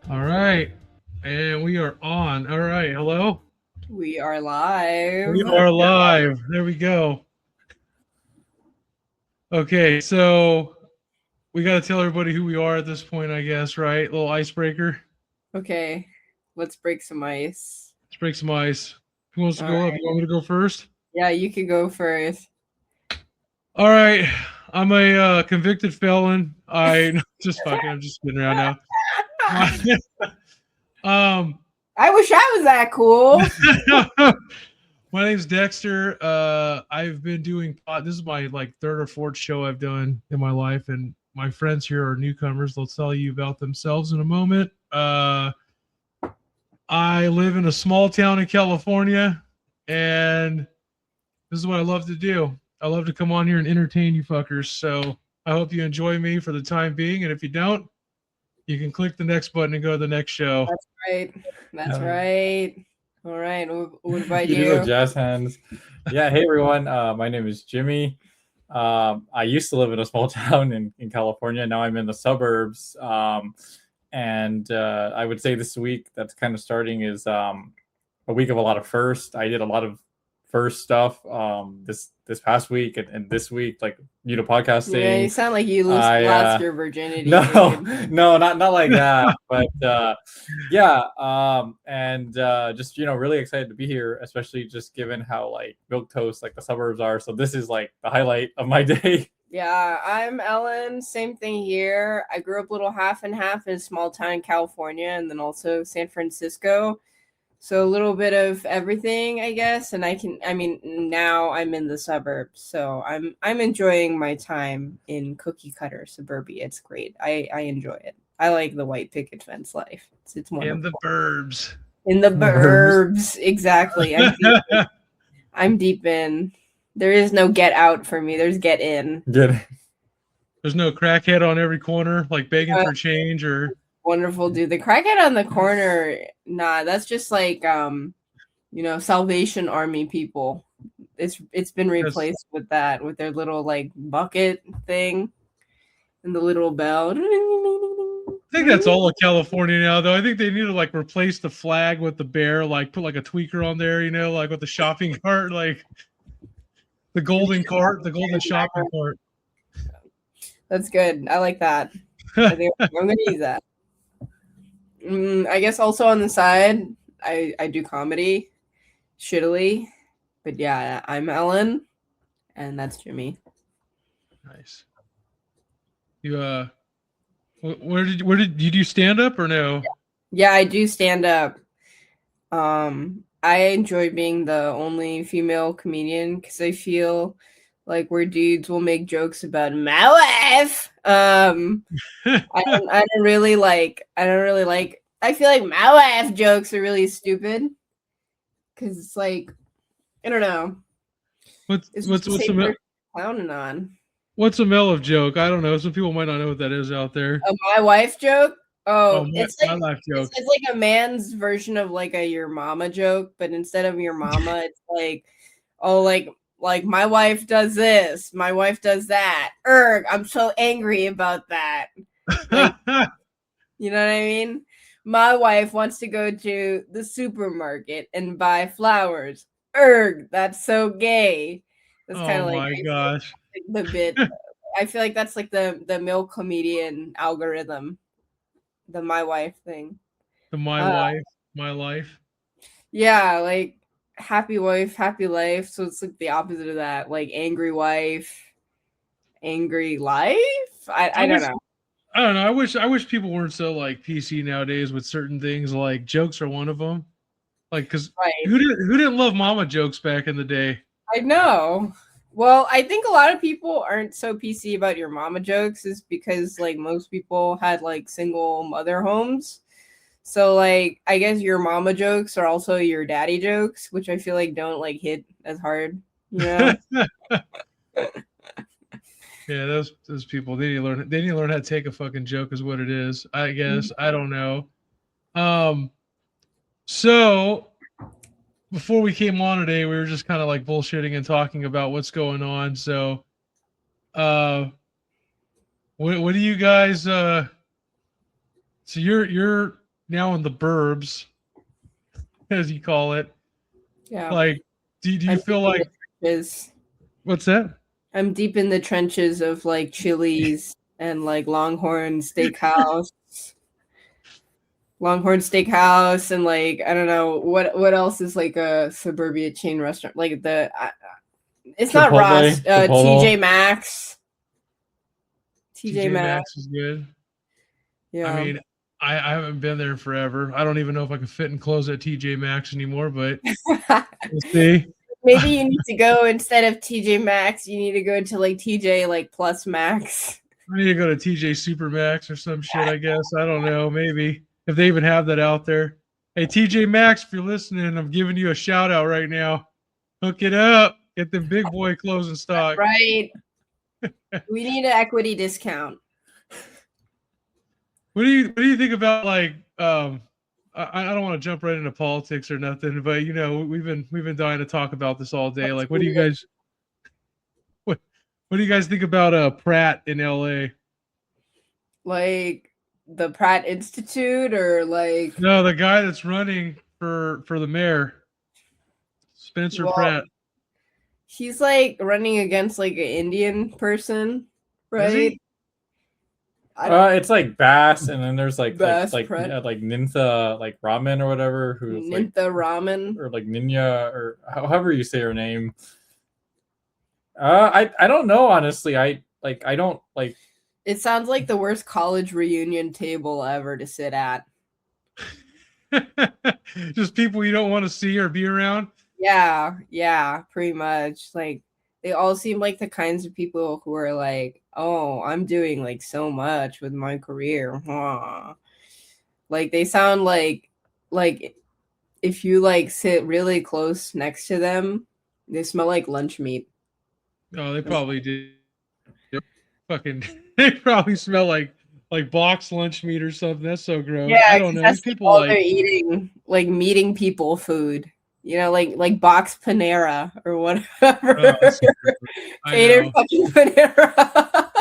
All right. And we are on. All right. Hello. We are We live. are live. There we go. Okay. So we got to tell everybody who we are at this point, I guess, right? Little icebreaker. Okay, let's break some ice. Let's break some ice. Who wants to All go up? You right. want me to go first? Yeah, you could go first. All right. I'm a convicted felon. I just fucking. I'm just kidding around now. My, um, I wish I was that cool. my name's Dexter. I've been doing pot. This is my like third or fourth show I've done in my life, and my friends here are newcomers. They'll tell you about themselves in a moment. I live in a small town in California, and this is what I love to do. I love to come on here and entertain you fuckers. So I hope you enjoy me for the time being, and if you don't, you can click the next button and go to the next show. That's right. That's Um, right. All right. What about you do the you? jazz hands. Yeah, hey everyone. My name is Jimmy. I used to live in a small town in California. Now I'm in the suburbs. And I would say this week that's kind of starting is a week of a lot of first. I did a lot of first stuff this past week and this week, like podcasting. Yeah, you sound like you lost your virginity. No, dude. no, not like that. But yeah, and just really excited to be here, especially just given how like milk toast like the suburbs are. So this is like the highlight of my day. Yeah, I'm Ellen. Same thing here. I grew up a little half and half in a small town in California and then also San Francisco. So a little bit of everything, I guess. And now I'm in the suburbs. So I'm enjoying my time in cookie cutter suburbia. It's great. I enjoy it. I like the white picket fence life. It's wonderful. In the burbs. In the burbs. Exactly. I'm deep in. There is no get out for me. There's get in. There's no crackhead on every corner, like begging for change or wonderful, dude. The crackhead on the corner, nah, that's just like Salvation Army people. It's been replaced with that, with their little like bucket thing and the little bell. I think that's all of California now, though. I think they need to like replace the flag with the bear, like put like a tweaker on there, like with the shopping cart, like the golden cart, the golden shopping cart. That's good. I like that. I think I'm gonna use that. I guess also on the side, I do comedy, shittily, but yeah, I'm Ellen, and that's Jimmy. Nice. You where did you do stand up or no? Yeah, I do stand up. I enjoy being the only female comedian because I feel like where dudes will make jokes about my wife. I don't really like. I feel like my wife jokes are really stupid because it's like, I don't know. What's a clowning on? What's a mellow joke? I don't know. Some people might not know what that is out there. My wife joke. It's like my life joke. It's like a man's version of like a your mama joke, but instead of your mama, it's like, oh, like my wife does this, my wife does that. I'm so angry about that. Like, you know what I mean? My wife wants to go to the supermarket and buy flowers. That's so gay. That's kind of like, my gosh, the bit. I feel like that's like the male comedian algorithm. The my wife thing. The my life. Yeah, like happy wife, happy life. So it's like the opposite of that. Like angry wife, angry life. I don't know. I don't know. I wish people weren't so like PC nowadays with certain things. Like jokes are one of them. Like, because who didn't love mama jokes back in the day? I know. Well, I think a lot of people aren't so PC about your mama jokes is because like most people had like single mother homes. So like I guess your mama jokes are also your daddy jokes, which I feel like don't like hit as hard. Yeah. Yeah, those people they need to learn how to take a fucking joke is what it is. I guess. I don't know. So before we came on today, we were just kind of like bullshitting and talking about what's going on. So what do you guys so you're now in the burbs, as you call it. Yeah. Like, do you feel like what's that? I'm deep in the trenches of like Chili's and like Longhorn Steakhouse. Longhorn Steakhouse and like I don't know what else is like a suburbia chain restaurant like it's not Chipotle, Ross, Chipotle. TJ Maxx. TJ Maxx is good. Yeah. I mean, I haven't been there forever. I don't even know if I can fit in clothes at TJ Maxx anymore, but we'll see. Maybe you need to go instead of TJ Maxx, you need to go to like TJ like Plus Max. I need to go to TJ Supermax or some shit, I guess. I don't know. Maybe if they even have that out there. Hey, TJ Maxx, if you're listening, I'm giving you a shout out right now. Hook it up. Get the big boy clothes in stock. Right. We need an equity discount. What do you think about like I don't want to jump right into politics or nothing, but you know, we've been dying to talk about this all day. Like what do you guys what do you guys think about Pratt in LA? Like the Pratt Institute or like No, the guy that's running for the mayor. Spencer Pratt. He's like running against like an Indian person, right? It's like Bass, and then there's like Bass like Nintha like Ramen or whatever, who's Nintha Ramen or like Ninya or however you say her name. I don't know, honestly. I don't like. It sounds like the worst college reunion table ever to sit at. Just people you don't want to see or be around. Yeah, pretty much. Like they all seem like the kinds of people who are like, "Oh, I'm doing like so much with my career." Huh. Like they sound like if you like sit really close next to them, they smell like lunch meat. Oh, they probably do. Fucking, they probably smell like box lunch meat or something. That's so gross. Yeah, I don't know. that's People all like they're eating, like meeting people food. You know, like box Panera or whatever. Catered fucking Panera.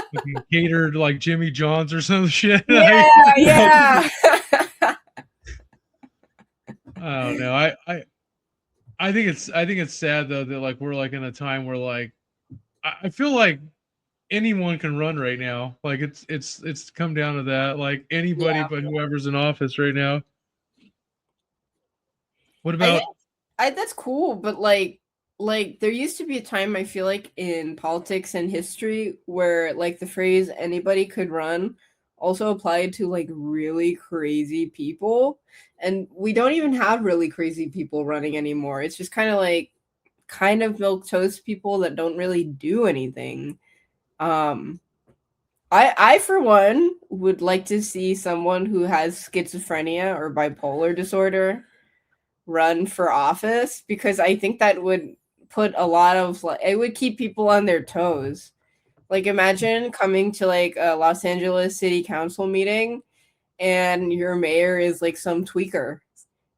Catered like Jimmy John's or some shit. Yeah. I don't know. I think it's sad though that like we're like in a time where like I feel like anyone can run right now. Like it's come down to that. Like anybody but whoever's in office right now. What about that's cool, but like there used to be a time I feel like in politics and history where like the phrase anybody could run also applied to like really crazy people, and we don't even have really crazy people running anymore. It's just kind of milquetoast people that don't really do anything. I for one would like to see someone who has schizophrenia or bipolar disorder run for office, because I think that would put a lot of like, it would keep people on their toes. Like imagine coming to like a Los Angeles City Council meeting and your mayor is like some tweaker,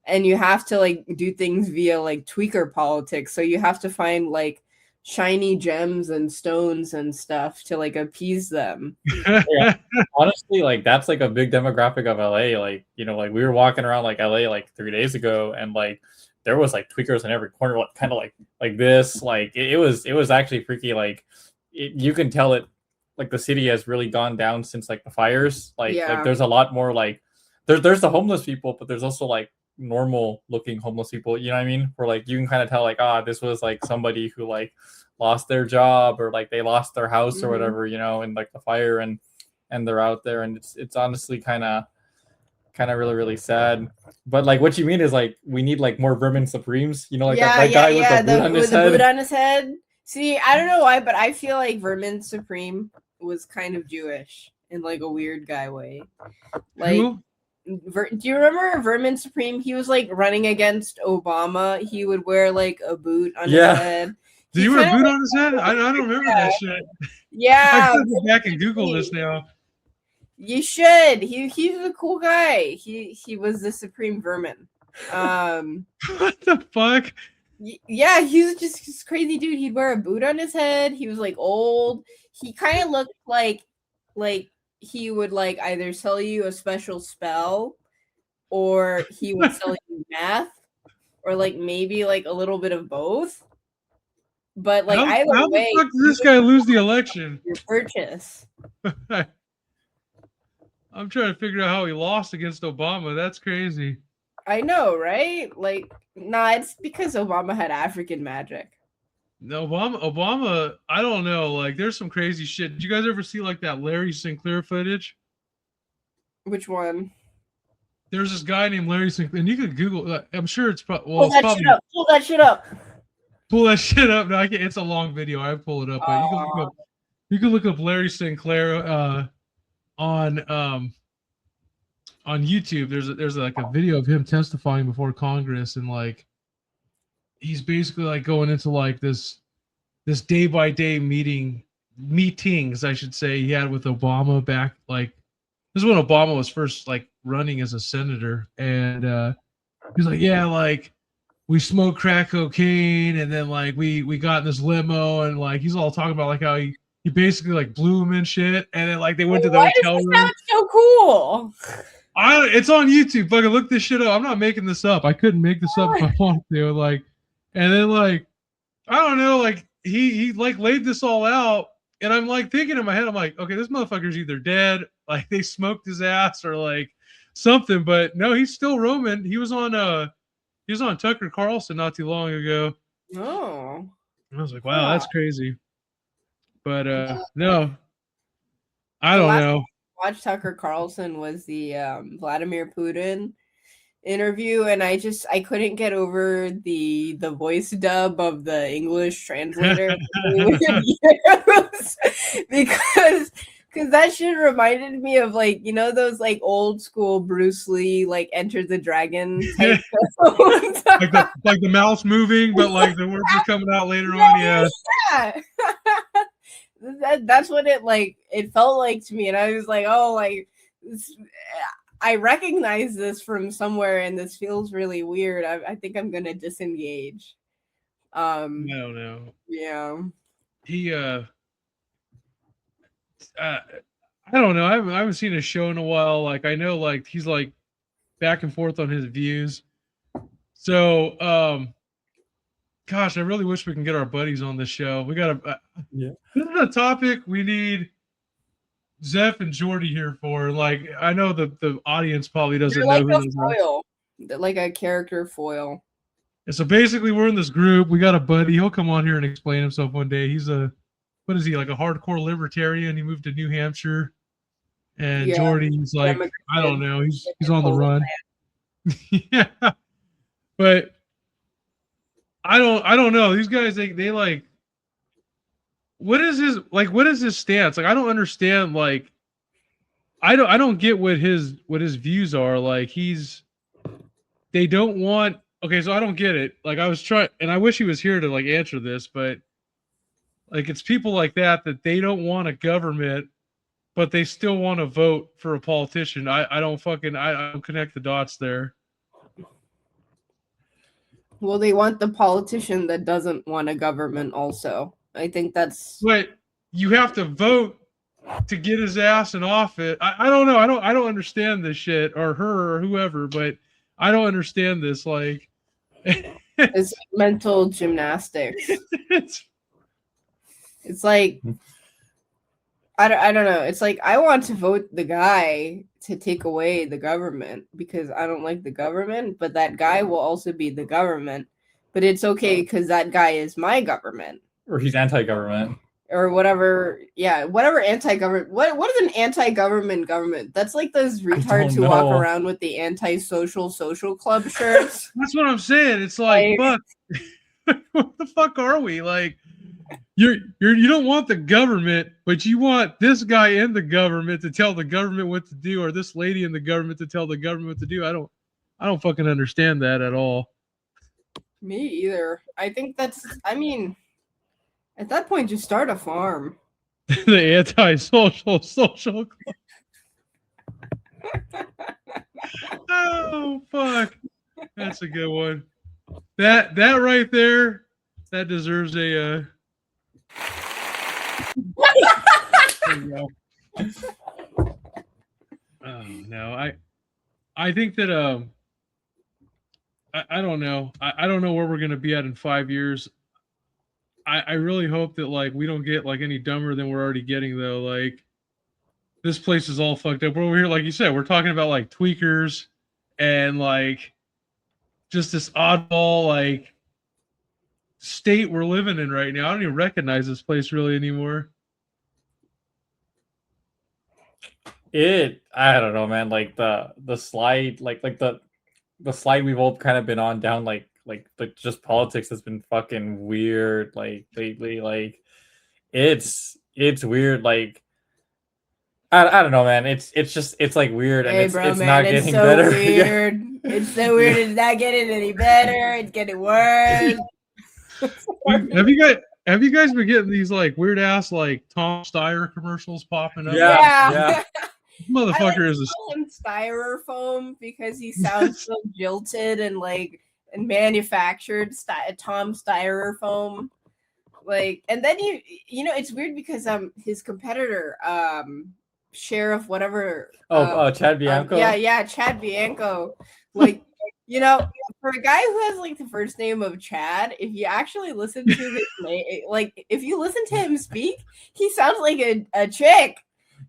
and you have to like do things via like tweaker politics. So you have to find like shiny gems and stones and stuff to like appease them. Yeah. Honestly, like that's like a big demographic of LA. Like, you know, like we were walking around like LA like 3 days ago, and like there was like tweakers in every corner, like kind of like this. Like it was actually freaky. Like you can tell it, like the city has really gone down since like the fires. Like there's a lot more like there's the homeless people, but there's also like normal looking homeless people, you know what I mean? Where like you can kind of tell like, this was like somebody who like lost their job or like they lost their house or whatever, you know, in like the fire, and they're out there, and it's honestly kind of really, really sad. But like what you mean is like we need like more Vermin Supremes, you know, like that guy with the boot on his head. See, I don't know why, but I feel like Vermin Supreme was kind of Jewish in like a weird guy way. Like who? Do you remember Vermin Supreme? He was like running against Obama. He would wear like a boot on his head. Did you wear a boot on his head? I don't remember that shit. Yeah. I have to go back and Google this now. You should. He's a cool guy. He was the Supreme Vermin. What the fuck? Yeah, he's just this crazy dude. He'd wear a boot on his head. He was like old. He kind of looked like he would like either sell you a special spell or he would sell you meth, or like maybe like a little bit of both. But like how either the way, fuck did this guy lose the election? your purchase. I'm trying to figure out how he lost against Obama. That's crazy. I know, right? Like, nah, it's because Obama had African magic. No, Obama, I don't know. Like, there's some crazy shit. Did you guys ever see like that Larry Sinclair footage? Which one? There's this guy named Larry Sinclair, and you could Google. I'm sure it's probably Pull that shit up. Pull that shit up. Pull that shit up. No, I can't. It's a long video. I pull it up, but you can look up Larry Sinclair on YouTube. There's like a video of him testifying before Congress, and like he's basically like going into like this day by day meetings, I should say, he had with Obama back like this is when Obama was first like running as a senator, and he's like, yeah, like we smoked crack cocaine, and then like we got in this limo, and like he's all talking about like how he basically like blew him and shit, and then like they went to the hotel room. Sound so cool. It's on YouTube. Fucking look this shit up. I'm not making this up. I couldn't make this up if I wanted to. Like, and then like I don't know, like he like laid this all out, and I'm like thinking in my head, I'm like, okay, this motherfucker's either dead, like they smoked his ass, or like something. But no, he's still roaming. He was on Tucker Carlson not too long ago. Oh. I was like, wow, that's crazy. But no, I don't know. Watch Tucker Carlson was the Vladimir Putin interview, and I couldn't get over the voice dub of the English translator because that shit reminded me of like, you know, those like old school Bruce Lee like Enter the Dragon type like the mouse moving, but like the words are coming out later on. Yeah. That's what it felt like to me, and I was like, oh, like I recognize this from somewhere, and this feels really weird. I think I'm gonna disengage. No. Yeah. He I don't know. I haven't seen his show in a while. Like I know like he's like back and forth on his views. So gosh, I really wish we can get our buddies on this show. We gotta This is a topic we need Zeph and Jordy here for. Like I know the audience probably doesn't know who those foil. Like a character foil. And so basically we're in this group. We got a buddy. He'll come on here and explain himself one day. He's what is he, like a hardcore libertarian? He moved to New Hampshire. And Jordy's like, I don't know. He's on the run. Yeah. But I don't know. These guys, they like, what is his stance? Like, I don't understand. Like, I don't get what his views are. Like, they don't want. Okay, so I don't get it. Like, I was trying, and I wish he was here to like answer this, but like, it's people like that they don't want a government, but they still want to vote for a politician. I don't connect the dots there. Well, they want the politician that doesn't want a government also. I think that's... But you have to vote to get his ass in office. I don't know. I don't understand this shit, or her, or whoever, but I don't understand this. Like... it's mental gymnastics. It's like... I don't know. It's like, I want to vote the guy to take away the government because I don't like the government, but that guy will also be the government. But it's okay because that guy is my government. Or he's anti-government. Or whatever. Yeah, whatever anti-government. What is an anti-government government? That's like those retards who walk around with the anti-social social club shirts. That's what I'm saying. It's like fuck. What the fuck are we? Like, you don't want the government, but you want this guy in the government to tell the government what to do, or this lady in the government to tell the government what to do. I don't fucking understand that at all. Me either. I think that's, I mean, at that point, just start a farm. The anti-social social club. Oh fuck. That's a good one. That right there, that deserves a there you go. Oh no, I think that I don't know. I don't know where we're gonna be at in 5 years. I really hope that like we don't get like any dumber than we're already getting though. Like this place is all fucked up. We're over here, like you said, we're talking about like tweakers and like just this oddball like state we're living in right now. I don't even recognize this place really anymore. I don't know, man. Like the slide, like the slide we've all kind of been on down, like just politics has been fucking weird, like lately. Like it's weird. Like I don't know, man. It's just it's like weird, and Hey, it's bro, it's man, not it's getting so better. weird. It's so weird. It's not getting any better. It's getting worse. Dude, have you guys been getting these like weird ass like Tom Steyer commercials popping up? Yeah. This motherfucker is a call him styrofoam because he sounds so jilted and like and manufactured. Tom Styrofoam, like, and then you know it's weird because his competitor Sheriff whatever Chad Bianco. yeah Chad Bianco, like you know, for a guy who has like the first name of Chad, if you actually listen to his name, like if you listen to him speak, he sounds like a chick.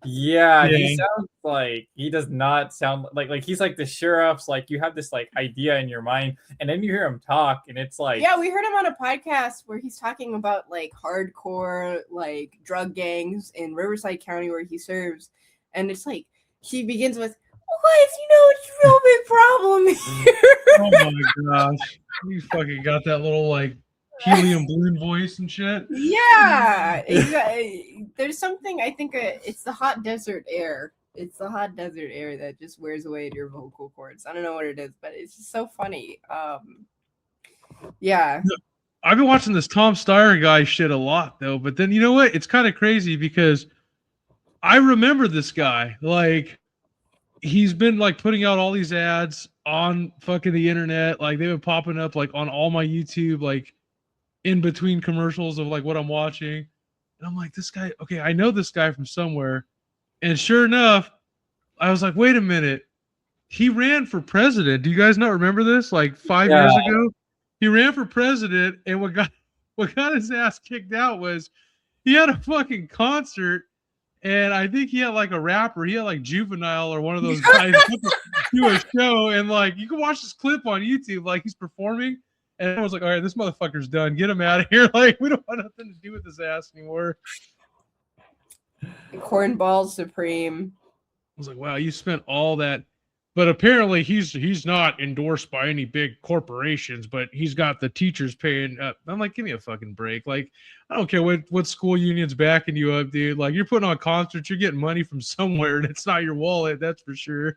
Yeah, he sounds like he does not sound like he's like the sheriff's. Like you have this like idea in your mind, and then you hear him talk, and it's like we heard him on a podcast where he's talking about like hardcore like drug gangs in Riverside County where he serves, and it's like he begins with, "Guys, you know it's a real big problem here." Oh my gosh, you fucking got that little like helium balloon voice and shit. Yeah, there's something I think it's the hot desert air. It's the hot desert air that just wears away at your vocal cords. I don't know what it is, but it's just so funny. Yeah. I've been watching this Tom Steyer guy shit a lot though, but then you know what? It's kind of crazy because I remember this guy. Like he's been like putting out all these ads on fucking the internet. Like they've been popping up like on all my YouTube, like in between commercials of like what I'm watching. And I'm like, this guy, okay, I know this guy from somewhere. And sure enough, I was like, wait a minute. He ran for president. Do you guys not remember this? Like 5 years ago? He ran for president, and what got his ass kicked out was he had a fucking concert, and I think he had like a rapper. He had like Juvenile or one of those guys do a show, and like you can watch this clip on YouTube. Like he's performing, and I was like, all right, this motherfucker's done. Get him out of here. Like we don't want nothing to do with this ass anymore. Cornball Supreme. I was like, wow, you spent all that. But apparently he's not endorsed by any big corporations, but he's got the teachers paying up. I'm like, give me a fucking break. Like, I don't care what school union's backing you up, dude. Like, you're putting on concerts, you're getting money from somewhere, and it's not your wallet, that's for sure.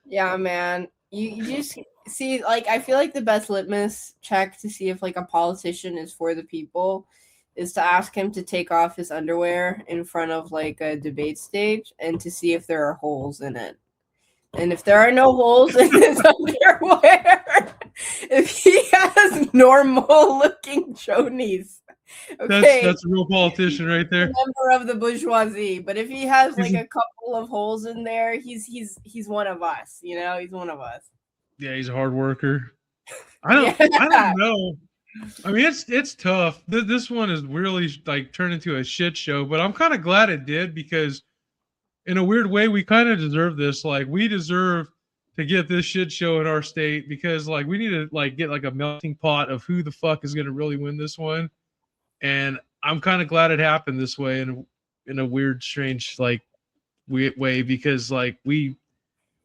Yeah, man. You just see, like, I feel like the best litmus check to see if like a politician is for the people is to ask him to take off his underwear in front of like a debate stage and to see if there are holes in it. And if there are no holes in his underwear, if he has normal looking chonies, okay, that's a real politician right there. Member of the bourgeoisie. But if he has like a couple of holes in there, he's one of us. You know, he's one of us. Yeah, he's a hard worker. I don't know. I mean, it's tough. This one is really like turned into a shit show, but I'm kind of glad it did because in a weird way, we kind of deserve this. Like, we deserve to get this shit show in our state because, like, we need to like get like a melting pot of who the fuck is going to really win this one. And I'm kind of glad it happened this way in a weird, strange, like, weird way because, like, we've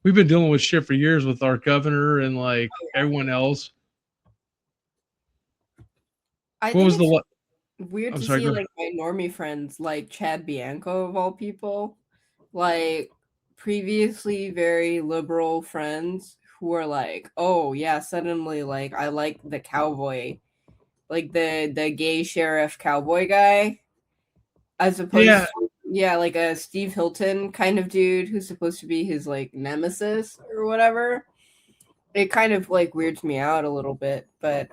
been dealing with shit for years with our governor and like everyone else. What was the weird to see like my normie friends like Chad Bianco of all people, like previously very liberal friends who are like, oh yeah, suddenly like I like the cowboy, like the gay sheriff cowboy guy, as opposed to like a Steve Hilton kind of dude who's supposed to be his like nemesis or whatever. It kind of like weirds me out a little bit, but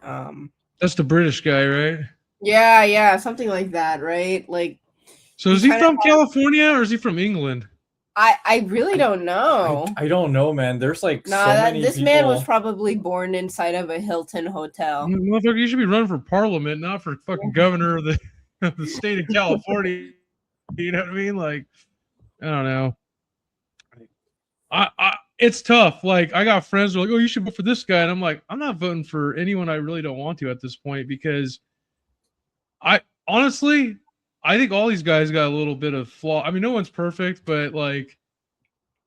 that's the British guy, right? Yeah, something like that, right? Like, so is he from California or is he from England? I really don't know. I don't know, man. There's like Nah, so many this people. man was probably born inside of a Hilton hotel. Motherfucker, you should be running for parliament, not for fucking governor of the state of California. You know what I mean? Like, I don't know. It's tough. Like, I got friends who are like, oh, you should vote for this guy. And I'm like, I'm not voting for anyone I really don't want to at this point, because I honestly, I think all these guys got a little bit of flaw. I mean, no one's perfect, but like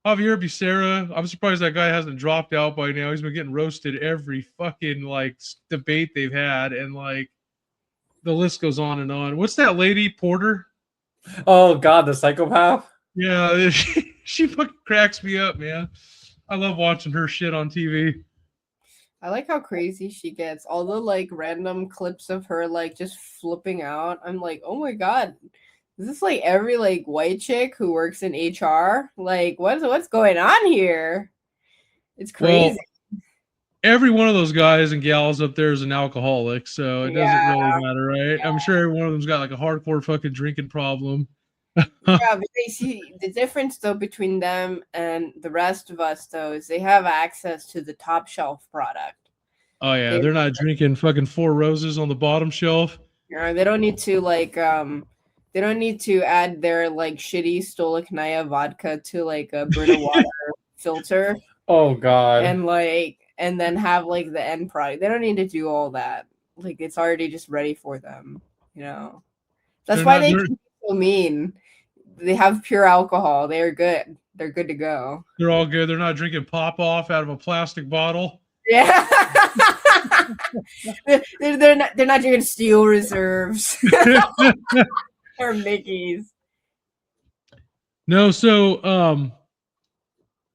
Javier Becerra, I'm surprised that guy hasn't dropped out by now. He's been getting roasted every fucking like debate they've had, and like the list goes on and on. What's that lady, Porter? Oh God, the psychopath. Yeah, she fucking cracks me up, man. I love watching her shit on TV. I like how crazy she gets. All the like random clips of her like just flipping out. I'm like, oh my god, is this like every like white chick who works in HR? Like, what's going on here? It's crazy. Well, every one of those guys and gals up there is an alcoholic, so it doesn't really matter, right? Yeah. I'm sure every one of them's got like a hardcore fucking drinking problem. Yeah, but they see the difference though between them and the rest of us though is they have access to the top shelf product. Oh yeah, they're not drinking fucking Four Roses on the bottom shelf. Yeah, they don't need to like they don't need to add their like shitty Stolichnaya vodka to like a Brita water filter Oh God. and then have like the end product. They don't need to do all that. Like it's already just ready for them, you know. That's why they can be so mean. They have pure alcohol. They're good. They're good to go. They're all good. They're not drinking pop off out of a plastic bottle. Yeah. they're not drinking Steel Reserves or Mickey's. No, so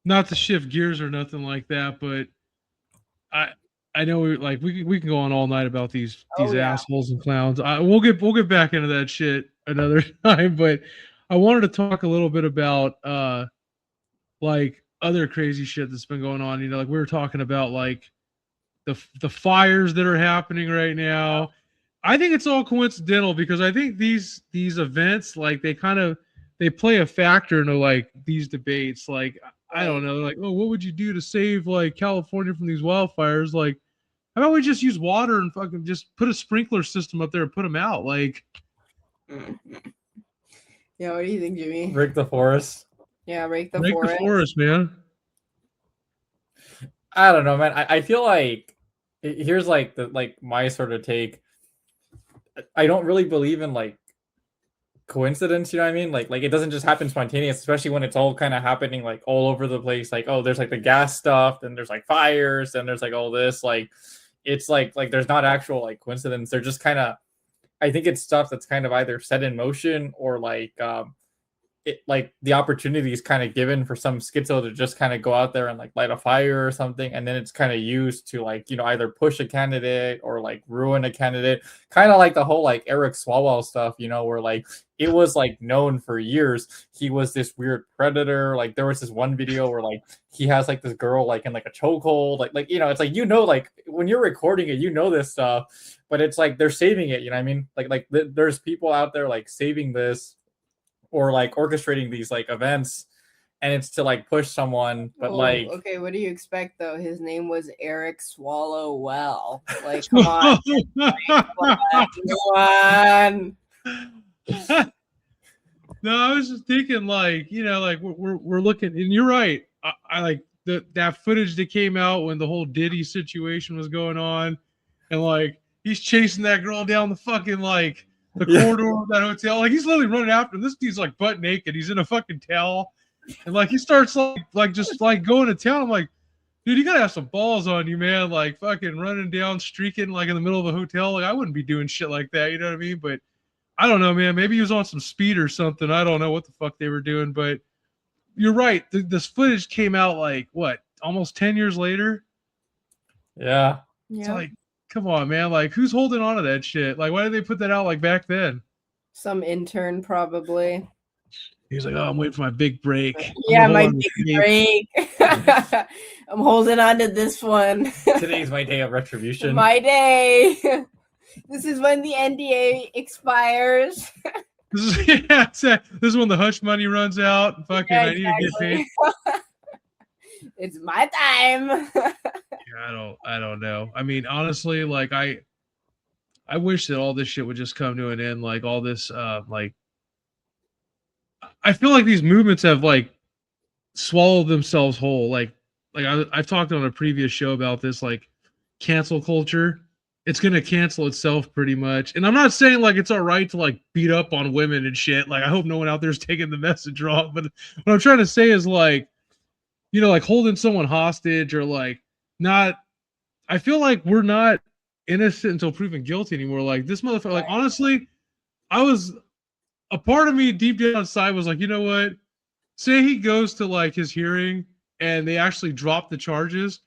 not to shift gears or nothing like that, but I know we can go on all night about these assholes and clowns. We'll get back into that shit another time, but I wanted to talk a little bit about like other crazy shit that's been going on. You know, like we were talking about like the fires that are happening right now. I think it's all coincidental because I think these events like they play a factor into like these debates. Like I don't know, like, oh, what would you do to save like California from these wildfires? Like, how about we just use water and fucking just put a sprinkler system up there and put them out? Like, yeah, what do you think, Jimmy? Rake the forest. Yeah, rake the forest, man. I don't know, man. I feel like here's like my sort of take. I don't really believe in like coincidence, you know what I mean? Like it doesn't just happen spontaneous, especially when it's all kind of happening like all over the place. Like, oh, there's like the gas stuff, and there's like fires, and there's like all this. Like it's like there's not actual like coincidence. They're just kind of, I think it's stuff that's kind of either set in motion or like it like the opportunity is kind of given for some schizo to just kind of go out there and like light a fire or something, and then it's kind of used to like, you know, either push a candidate or like ruin a candidate, kind of like the whole like Eric Swalwell stuff, you know, where like it was like known for years he was this weird predator. Like there was this one video where like he has like this girl like in like a chokehold, like you know, it's like, you know, like when you're recording it, you know this stuff, but it's like they're saving it, you know what I mean? Like there's people out there like saving this or like orchestrating these like events, and it's to like push someone, but like, okay, what do you expect though? His name was Eric Swallowwell. Like, come on. Come on. No, I was just thinking like, you know, like we're looking, and you're right. I like that footage that came out when the whole Diddy situation was going on, and like he's chasing that girl down the fucking like the corridor of that hotel. Like he's literally running after him. This dude's like butt naked. He's in a fucking towel. And like he starts like just like going to town. I'm like, dude, you gotta have some balls on you, man. Like fucking running down, streaking like in the middle of a hotel. Like I wouldn't be doing shit like that. You know what I mean? But I don't know, man. Maybe he was on some speed or something. I don't know what the fuck they were doing. But you're right. This footage came out like what, almost 10 years later? Yeah. It's like, come on, man. Like, who's holding on to that shit? Like, why did they put that out like back then? Some intern, probably. He's like, oh, I'm waiting for my big break. Yeah, my big break. I'm holding on to this one. Today's my day of retribution. My day. This is when the NDA expires. This is yeah, this is when the hush money runs out. Fucking, Yeah, I need to get paid. It's my time. Yeah, I don't know. I mean, honestly, like I wish that all this shit would just come to an end. Like all this, like I feel like these movements have like swallowed themselves whole. Like I've talked on a previous show about this, like cancel culture. It's gonna cancel itself pretty much. And I'm not saying like it's all right to like beat up on women and shit. Like I hope no one out there is taking the message wrong. But what I'm trying to say is like, you know, like holding someone hostage or like not. I feel like we're not innocent until proven guilty anymore. Like this motherfucker. Like honestly, I was a part of me deep down inside was like, you know what? Say he goes to like his hearing and they actually drop the charges.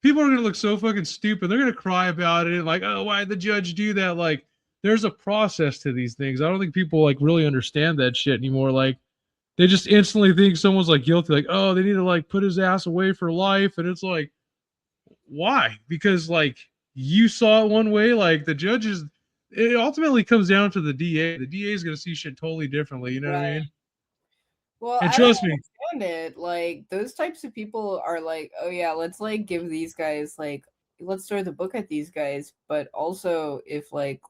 People are gonna look so fucking stupid. They're gonna cry about it, like, oh, why did the judge do that? Like, there's a process to these things. I don't think people like really understand that shit anymore. Like, they just instantly think someone's like guilty, like, oh, they need to like put his ass away for life. And it's like, why? Because like you saw it one way, like the judges it ultimately comes down to the DA. The DA is gonna see shit totally differently, you know what I mean? Well, And I don't trust me, understand it. Like those types of people are like, oh yeah, let's like give these guys like let's throw the book at these guys. But also if like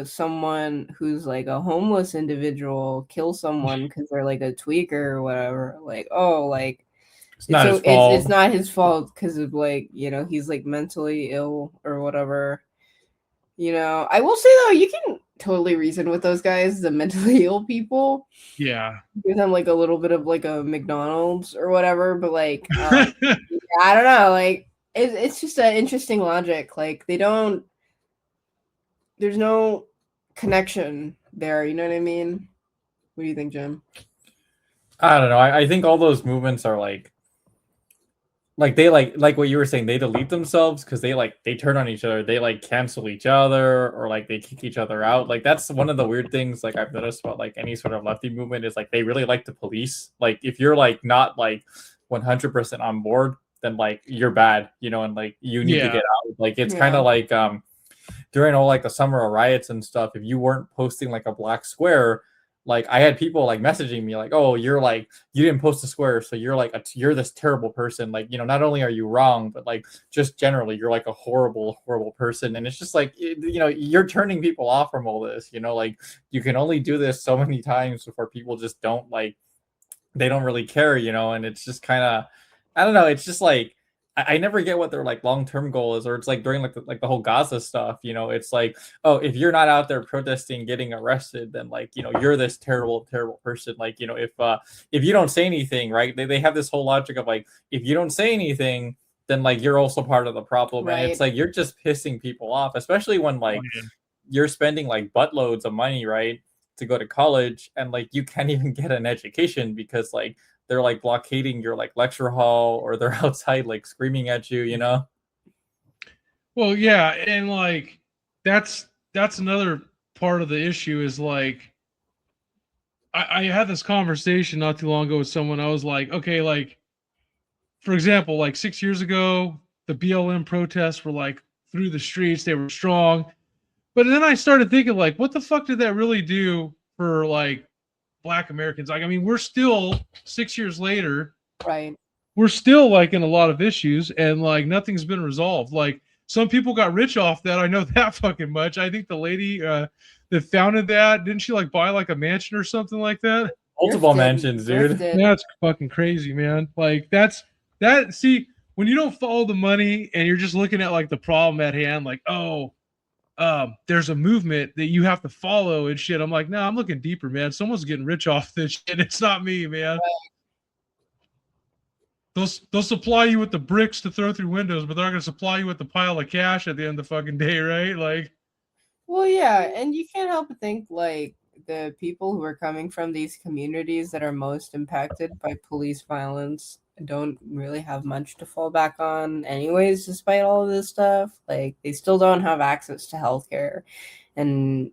someone who's like a homeless individual kills someone because they're like a tweaker or whatever, like oh like It's not his fault. it's not his fault because of like he's like mentally ill or whatever. I will say though, you can totally reason with those guys, the mentally ill people. yeah. Give them like a little bit of like a McDonald's or whatever, but like I don't know, like it's just an interesting logic. Like there's no connection there. You know what I mean? What do you think, Jim? I don't know. I think all those movements are like they like what you were saying. They delete themselves because they turn on each other. They like cancel each other or like they kick each other out. Like that's one of the weird things like I've noticed about like any sort of lefty movement is like they really like to police. Like if you're like not like 100% on board, then like you're bad, and like you need to get out. Like it's kind of like during all like the summer riots and stuff. If you weren't posting like a black square, like I had people like messaging me like, oh, you're like you didn't post a square, so you're like you're this terrible person. Like not only are you wrong, but like just generally you're like a horrible person. And it's just like you're turning people off from all this. Like you can only do this so many times before people just don't like they don't really care. And it's just kind of I don't know. It's just like I never get what their like long-term goal is, or it's like during like the whole Gaza stuff, it's like, oh, if you're not out there protesting, getting arrested, then like, you're this terrible person. Like, if you don't say anything, right? They have this whole logic of like, if you don't say anything, then like you're also part of the problem. Right. And it's like you're just pissing people off, especially when like you're spending like buttloads of money, right, to go to college, and like you can't even get an education because like they're like blockading your like lecture hall, or they're outside like screaming at you, Well, yeah, and like that's another part of the issue is like I had this conversation not too long ago with someone. I was like, okay, like for example, like 6 years ago, the BLM protests were like through the streets, they were strong. But then I started thinking like, what the fuck did that really do for like Black Americans? Like, I mean, we're still 6 years later, right? We're still like in a lot of issues, and like nothing's been resolved. Like some people got rich off that. I know that fucking much. I think the lady that founded that, didn't she like buy like a mansion or something like that? Multiple mansions, dude. That's fucking crazy, man. Like see, when you don't follow the money and you're just looking at like the problem at hand, like, oh, there's a movement that you have to follow and shit. I'm like, no, I'm looking deeper, man. Someone's getting rich off this shit. It's not me, man. They'll supply you with the bricks to throw through windows, but they're not gonna supply you with the pile of cash at the end of the fucking day, right? Like, well, yeah, and you can't help but think like the people who are coming from these communities that are most impacted by police violence don't really have much to fall back on anyways, despite all of this stuff. Like they still don't have access to healthcare and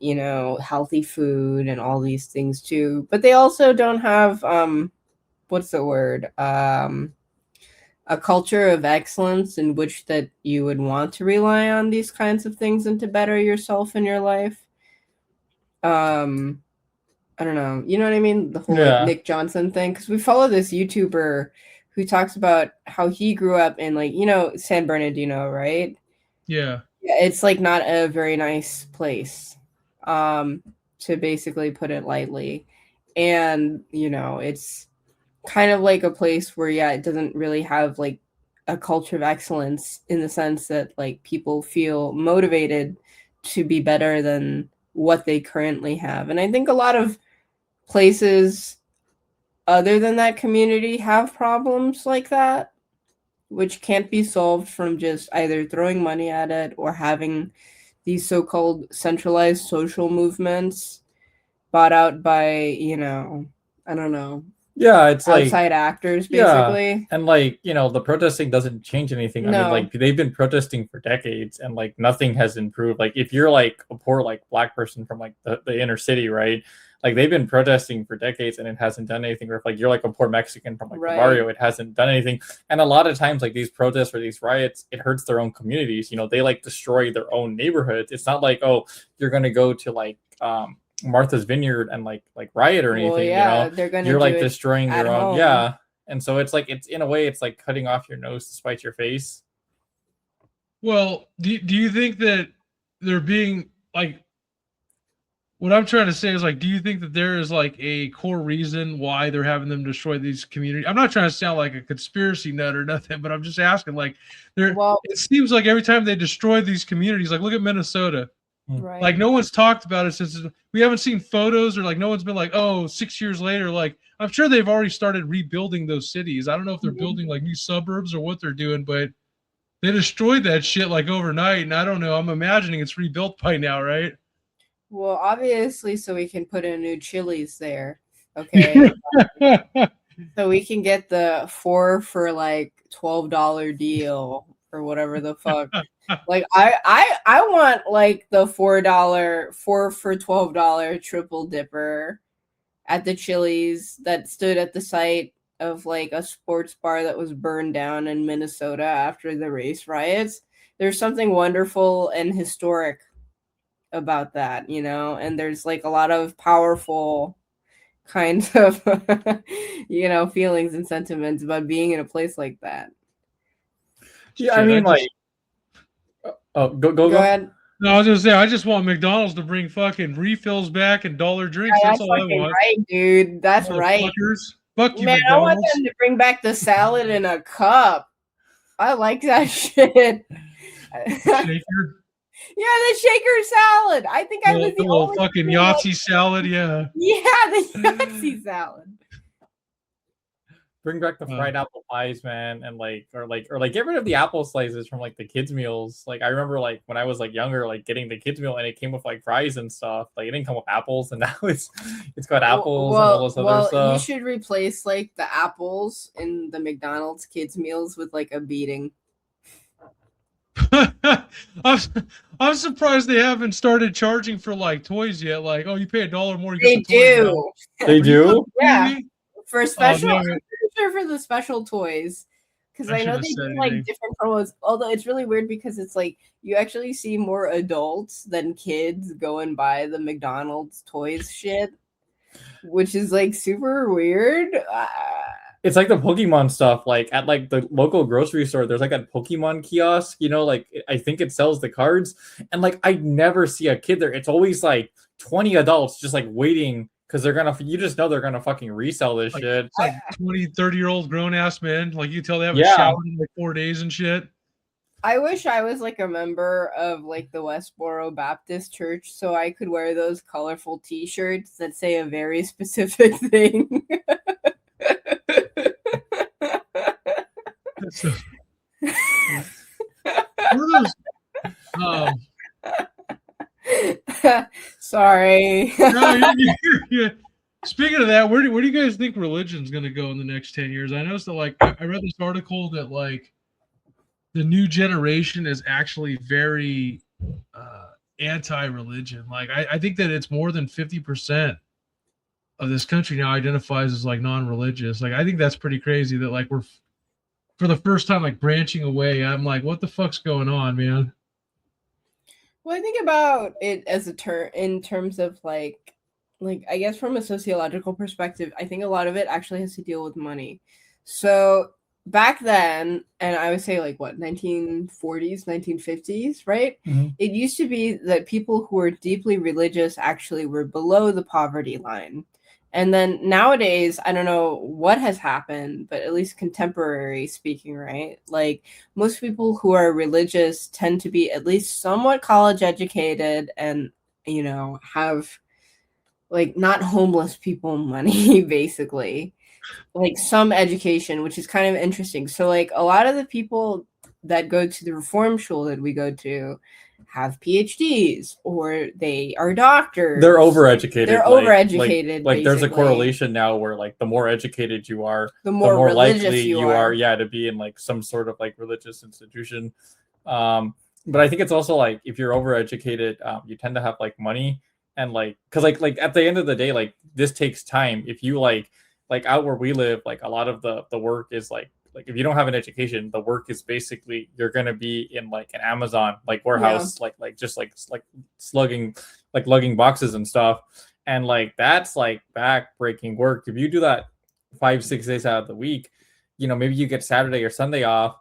healthy food and all these things too. But they also don't have what's the word? A culture of excellence in which that you would want to rely on these kinds of things and to better yourself in your life. I don't know. You know what I mean? The whole like Yeah. Nick Johnson thing. Because we follow this YouTuber who talks about how he grew up in like, San Bernardino, right? Yeah. Yeah, it's like not a very nice place, to basically put it lightly. And, it's kind of like a place where, yeah, it doesn't really have like a culture of excellence in the sense that like people feel motivated to be better than what they currently have. And I think a lot of places other than that community have problems like that, which can't be solved from just either throwing money at it or having these so-called centralized social movements bought out by, I don't know, Yeah, it's like, outside actors, yeah. basically. And like, the protesting doesn't change anything. I mean, No. like they've been protesting for decades and like nothing has improved. Like if you're like a poor like black person from like the inner city, right? Like they've been protesting for decades and it hasn't done anything. Or if like you're like a poor Mexican from like the Right. barrio, it hasn't done anything. And a lot of times like these protests or these riots, it hurts their own communities. They like destroy their own neighborhoods. It's not like, oh, you're gonna go to like Martha's Vineyard and like riot or anything. Well, yeah, they're gonna You're do like it destroying at your own. home. Yeah. And so it's like, it's in a way, it's like cutting off your nose to spite your face. Well, do you think that they're being like, what I'm trying to say is like, do you think that there is like a core reason why they're having them destroy these communities? I'm not trying to sound like a conspiracy nut or nothing, but I'm just asking, like, Well, it seems like every time they destroy these communities, like look at Minnesota. right. Like no one's talked about it since we haven't seen photos, or like no one's been like, oh, 6 years later. Like I'm sure they've already started rebuilding those cities. I don't know if they're building like new suburbs or what they're doing, but they destroyed that shit like overnight. And I don't know. I'm imagining it's rebuilt by now, right? Well, obviously, so we can put in new Chili's there. Okay. So we can get the 4 for like $12 deal or whatever the fuck. Like I want like the $4 4 for $12 triple dipper at the Chili's that stood at the site of like a sports bar that was burned down in Minnesota after the race riots. There's something wonderful and historic about that, and there's like a lot of powerful kinds of feelings and sentiments about being in a place like that. Yeah, I mean, like, oh, go ahead. No, I was gonna say I just want McDonald's to bring fucking refills back and dollar drinks. Yeah, that's all I want. Right, dude. That's right. Fuck you, man. McDonald's. I want them to bring back the salad in a cup. I like that shit. Shaker. Yeah, the shaker salad. I think I was the little fucking Yahtzee salad. Yeah. Yeah, the Yahtzee salad. Bring back the fried apple pies, man, and or get rid of the apple slices from like the kids' meals. Like I remember like when I was like younger, like getting the kids' meal and it came with like fries and stuff. Like it didn't come with apples, and now it's got apples and all this other stuff. You should replace like the apples in the McDonald's kids' meals with like a beating. I'm surprised they haven't started charging for like toys yet. Like, oh, you pay $1 more. You they get the toy do. They do. Yeah. For special, no. I'm pretty sure for the special toys, because I know they do like different promos. Although it's really weird because it's like you actually see more adults than kids go and buy the McDonald's toys shit, which is like super weird. It's like the Pokemon stuff. Like at like the local grocery store, there's like a Pokemon kiosk. Like I think it sells the cards, and like I never see a kid there. It's always like 20 adults just like waiting. Because you just know they're gonna fucking resell this shit. It's like 20, 30-year-old grown-ass men. Like you tell they haven't showered in like 4 days and shit. I wish I was like a member of like the Westboro Baptist Church so I could wear those colorful t-shirts that say a very specific thing. Sorry. No, you're. Speaking of that, where do you guys think religion's going to go in the next 10 years? I noticed that like I read this article that like the new generation is actually very anti-religion. Like I think that it's more than 50% of this country now identifies as like non-religious. Like I think that's pretty crazy that like we're for the first time like branching away. I'm like, what the fuck's going on, man? Well, I think about it as in terms of like like I guess from a sociological perspective, I think a lot of it actually has to deal with money. So back then, and I would say like what 1940s, 1950s, right? Mhm. It used to be that people who were deeply religious actually were below the poverty line. And then nowadays, I don't know what has happened, but at least contemporary speaking, right? Like most people who are religious tend to be at least somewhat college educated and, have like not homeless people money, basically. Like some education, which is kind of interesting. So, like a lot of the people that go to the reform school that we go to have PhDs or they are doctors. They're overeducated. They're like- overeducated. Like there's a basically. correlation now where like the more educated you are, the more religious likely you are. yeah, to be in like some sort of like religious institution. But I think it's also like if you're overeducated, you tend to have like money and like because like at the end of the day, like this takes time. If you like out where we live, like a lot of the work is like if you don't have an education, the work is basically you're gonna be in like an Amazon like warehouse, like just like slugging like lugging boxes and stuff, and like that's like back breaking work. If you do that 5-6 days out of the week, maybe you get Saturday or Sunday off,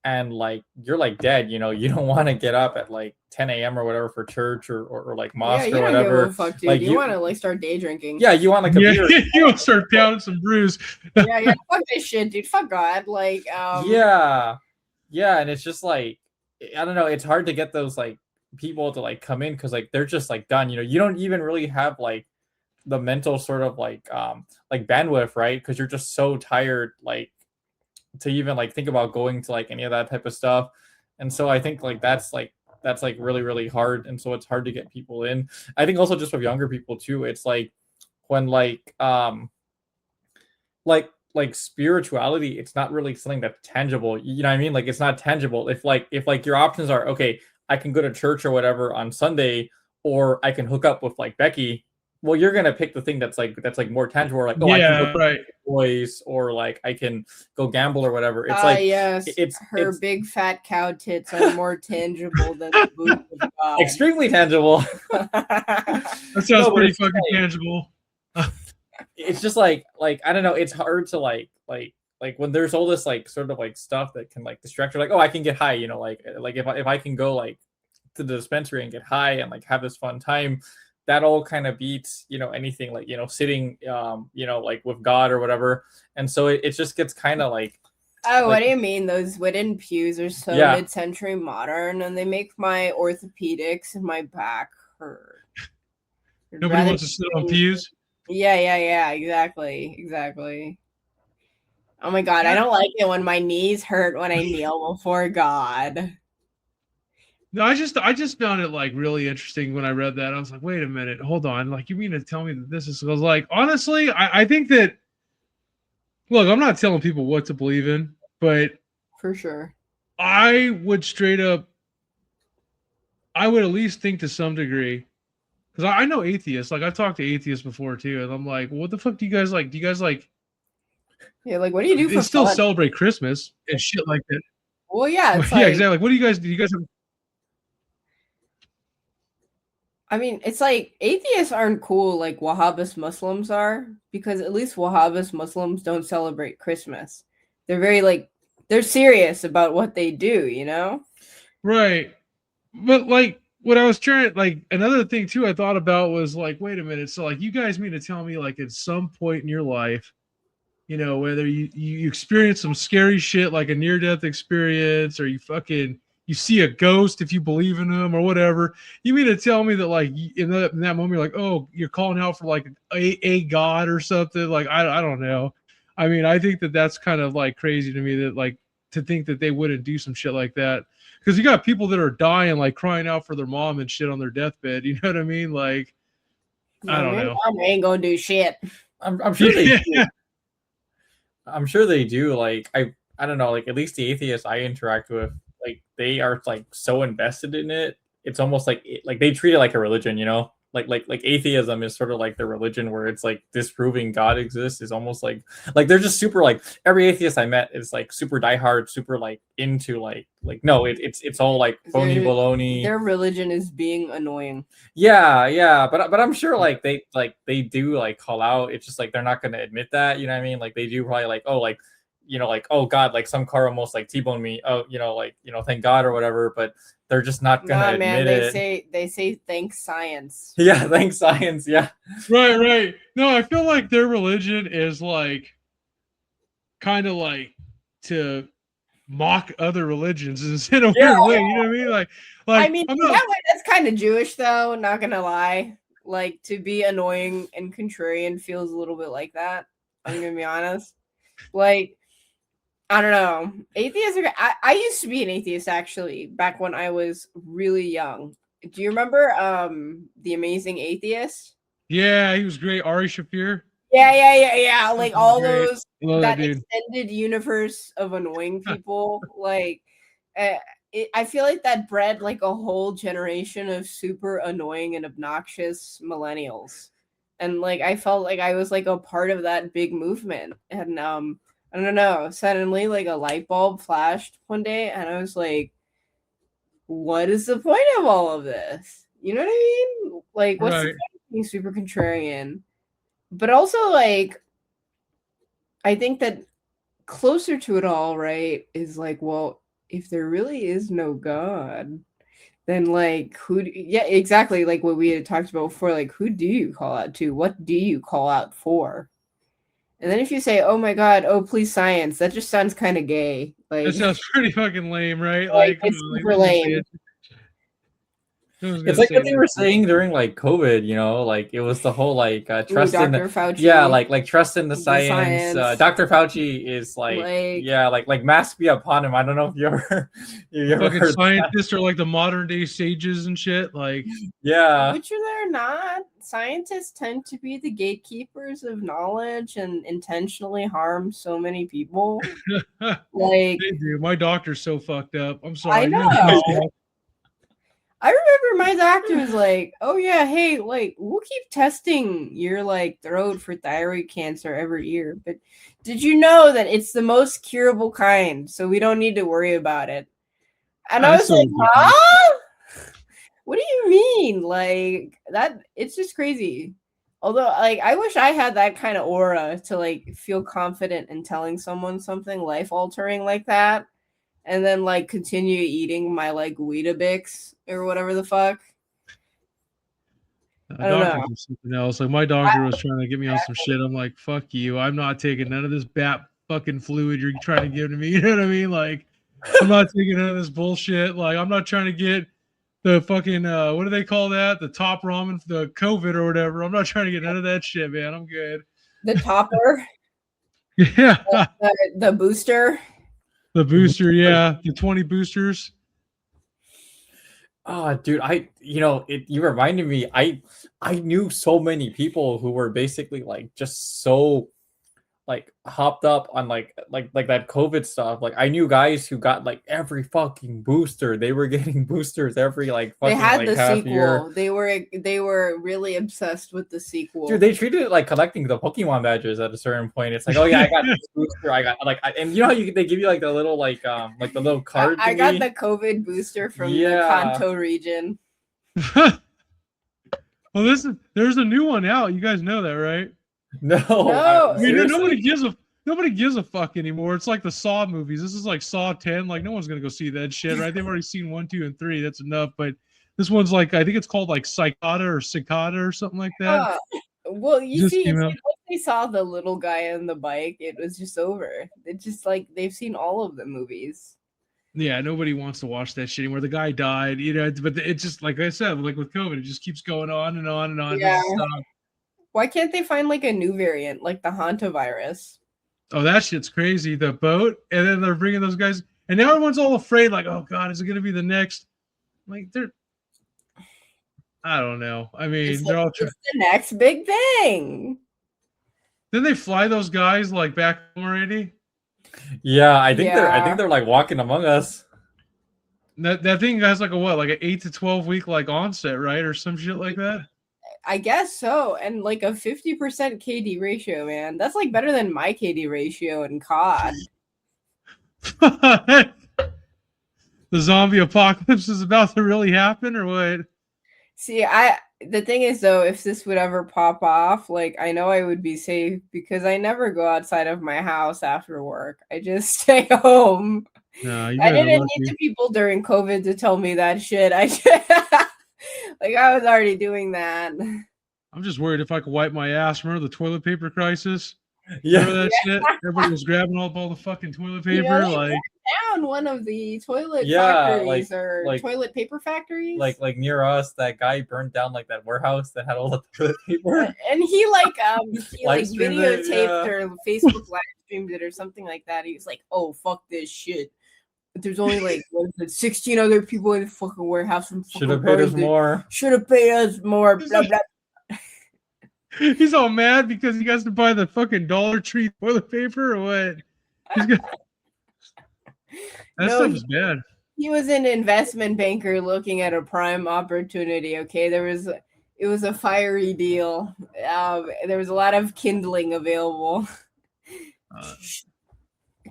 and like you're like dead. You don't want to get up at like 10 a.m. or whatever for church or like mosque or whatever. Fuck, dude. Like you want to like start day drinking. Yeah, you want like a beer. You want to start pounding some brews. yeah, fuck this shit, dude. Fuck God. Like, yeah, and it's just like I don't know. It's hard to get those like people to like come in because like they're just like done. You don't even really have like the mental sort of like bandwidth, right? Because you're just so tired, like to even like think about going to like any of that type of stuff. And so I think like that's really really hard, and so it's hard to get people in. I think also just with younger people too, it's like when like spirituality, it's not really something that's tangible. You know what I mean? Like it's not tangible. If your options are okay, I can go to church or whatever on Sunday, or I can hook up with like Becky. Well, you're gonna pick the thing that's like more tangible, or like I can go right. boys, or like I can go gamble or whatever. It's like yes, it's big fat cow tits are more tangible than the boot of God. Extremely tangible. That sounds pretty fucking tangible. It's just like I don't know. It's hard to like when there's all this like sort of like stuff that can like distract you. Like I can get high. Like if I can go like to the dispensary and get high and like have this fun time. That all kind of beats, anything like, sitting, like with God or whatever. And so it just gets kind of like. Oh, what do you mean? Those wooden pews are so mid-century modern, and they make my orthopedics and my back hurt. Nobody wants to sit on pews? Yeah, exactly. Oh my God, I don't like it when my knees hurt when I kneel before God. No, I just found it like really interesting when I read that. I was like, wait a minute, hold on. Like, you mean to tell me that this is? I was like, honestly, I think that. Look, I'm not telling people what to believe in, but for sure, I would straight up. I would at least think to some degree, because I know atheists. Like I've talked to atheists before too, and I'm like, what the fuck do you guys like? Do you guys like? Yeah, like what do you do? They still celebrate Christmas and shit like that. Well, yeah, yeah, exactly. Like, what do you guys do? You guys have. I mean, it's like atheists aren't cool like Wahhabist Muslims are, because at least Wahhabist Muslims don't celebrate Christmas. They're very they're serious about what they do, Right. But like what I was trying, like another thing too I thought about was like, wait a minute. So like you guys mean to tell me like at some point in your life, whether you experience some scary shit like a near-death experience, or you see a ghost if you believe in them or whatever. You mean to tell me that like in that moment you're like, oh, you're calling out for like a god or something? Like I don't know. I mean, I think that's kind of like crazy to me that like to think that they wouldn't do some shit like that, because you got people that are dying like crying out for their mom and shit on their deathbed. You know what I mean? Like I don't know. Mom ain't gonna do shit. I'm sure they do. I'm sure they do. Like I don't know. Like at least the atheists I interact with, like they are like so invested in it. It's almost like they treat it like a religion, like atheism is sort of like the religion where it's like disproving God exists is almost like they're just super like every atheist I met is like super diehard, super like into like no, it's all like phony baloney. Their religion is being annoying. Yeah, but I'm sure like they do like call out. It's just like they're not gonna admit that, you know what I mean? Like they do probably like, oh, like, you know, like, oh God, like some car almost like T-boned me. Oh, you know, like, you know, thank God or whatever, but they're just not gonna admit man, it. they say thanks science. Yeah, thanks science. Yeah. Right. No, I feel like their religion is like kind of like to mock other religions in a weird way. You know what I mean? Like I mean, that way, that's kind of Jewish, though. Not gonna lie, like to be annoying and contrarian feels a little bit like that. I'm gonna be honest. Like, I don't know. Atheists are. I used to be an atheist actually back when I was really young. Do you remember The Amazing Atheist? Yeah, he was great. Ari Shafir. Yeah. Like all great. those that extended universe of annoying people. Like, I feel like that bred like a whole generation of super annoying and obnoxious millennials, and like I felt like I was like a part of that big movement. And I don't know, suddenly like a light bulb flashed one day, and I was like, "What is the point of all of this?" You know what I mean? Like, what's the point of being super contrarian? But also, like, I think that closer to it all, right, is like, well, if there really is no God, then like yeah, exactly like what we had talked about before, like who do you call out to? What do you call out for? And then if you say, oh my God, oh please science, that just sounds kind of gay. Like that sounds pretty fucking lame, right? Like it's super lame. It's like what they were saying during like COVID, you know, like it was the whole like trust in the Fauci. Yeah, like trust in the science. Dr. Fauci is like yeah, like mask be upon him. I don't know if you ever heard scientists that. Are like the modern day sages and shit. Like yeah, which they're not. Scientists tend to be the gatekeepers of knowledge and intentionally harm so many people. Like they do. My doctor's so fucked up. I'm sorry. I know. I remember my doctor was like, "Oh yeah, hey, like we'll keep testing your like throat for thyroid cancer every year, but did you know that it's the most curable kind, so we don't need to worry about it?" And I was like, "Huh? What do you mean? Like that? It's just crazy." Although, like, I wish I had that kind of aura to like feel confident in telling someone something life altering like that. And then like continue eating my like Weetabix or whatever the fuck. I don't know. Something else. Like my doctor was trying to get me on some shit. I'm like, fuck you. I'm not taking none of this bat fucking fluid you're trying to give to me. You know what I mean? Like, I'm not taking none of this bullshit. Like, I'm not trying to get the fucking what do they call that? The top ramen for the COVID or whatever. I'm not trying to get none of that shit, man. I'm good. The topper. Yeah. The booster. The booster, yeah, the 20 boosters. Oh, dude, you reminded me. I knew so many people who were basically like just so like hopped up on like that COVID stuff. Like I knew guys who got like every fucking booster. They were getting boosters every like fucking they had like the half sequel. year. They were really obsessed with the sequel. Dude, they treated it like collecting the Pokemon badges at a certain point. It's like, oh yeah, I got this booster. I got like, and you know how they give you like the little like the little card. I got the COVID booster from the Kanto region. Well, there's a new one out. You guys know that, right? No, I mean, nobody gives a fuck anymore. It's like the Saw movies. This is like Saw 10. Like no one's gonna go see that shit, right? They've already seen 1, 2, and 3. That's enough. But this one's like, I think it's called like Cicada or something like that. Well, you see, once they saw the little guy on the bike, it was just over. It's just like they've seen all of the movies. Yeah, nobody wants to watch that shit anymore. The guy died, you know. But it's just like I said, like with COVID, it just keeps going on and on and on. Yeah. Why can't they find like a new variant, like the hantavirus? Oh, that shit's crazy. The boat, and then they're bringing those guys, and now everyone's all afraid. Like, oh god, is it going to be the next? Like, I don't know. I mean, they're all it's the next big thing. Didn't they fly those guys like back home already? Yeah, I think they're like walking among us. That thing has like an 8 to 12 week like onset, right, or some shit like that. I guess so. And like a 50% KD ratio, man. That's like better than my KD ratio in COD. The zombie apocalypse is about to really happen, or what? See, the thing is though, if this would ever pop off, like I know I would be safe because I never go outside of my house after work. I just stay home. No, you I guys are didn't lucky. need the people during COVID to tell me that shit. Like I was already doing that. I'm just worried if I could wipe my ass. Remember the toilet paper crisis? Yeah. Remember that shit? Everybody was grabbing all the fucking toilet You paper. know, they Like, Down one of the toilet Yeah, factories or like- toilet paper factories. Like near us, that guy burned down like that warehouse that had all the toilet paper. And he like Live streamed it, videotaped yeah. or Facebook live streamed it or something like that. He was like, "Oh fuck this shit." But there's only like 16 other people in the fucking warehouse. Should have paid us more. Should have paid us more. Blah blah. he's all mad because he has to buy the fucking Dollar Tree toilet paper, or what? That No, stuff is bad. He was an investment banker looking at a prime opportunity. Okay, it was a fiery deal. There was a lot of kindling available.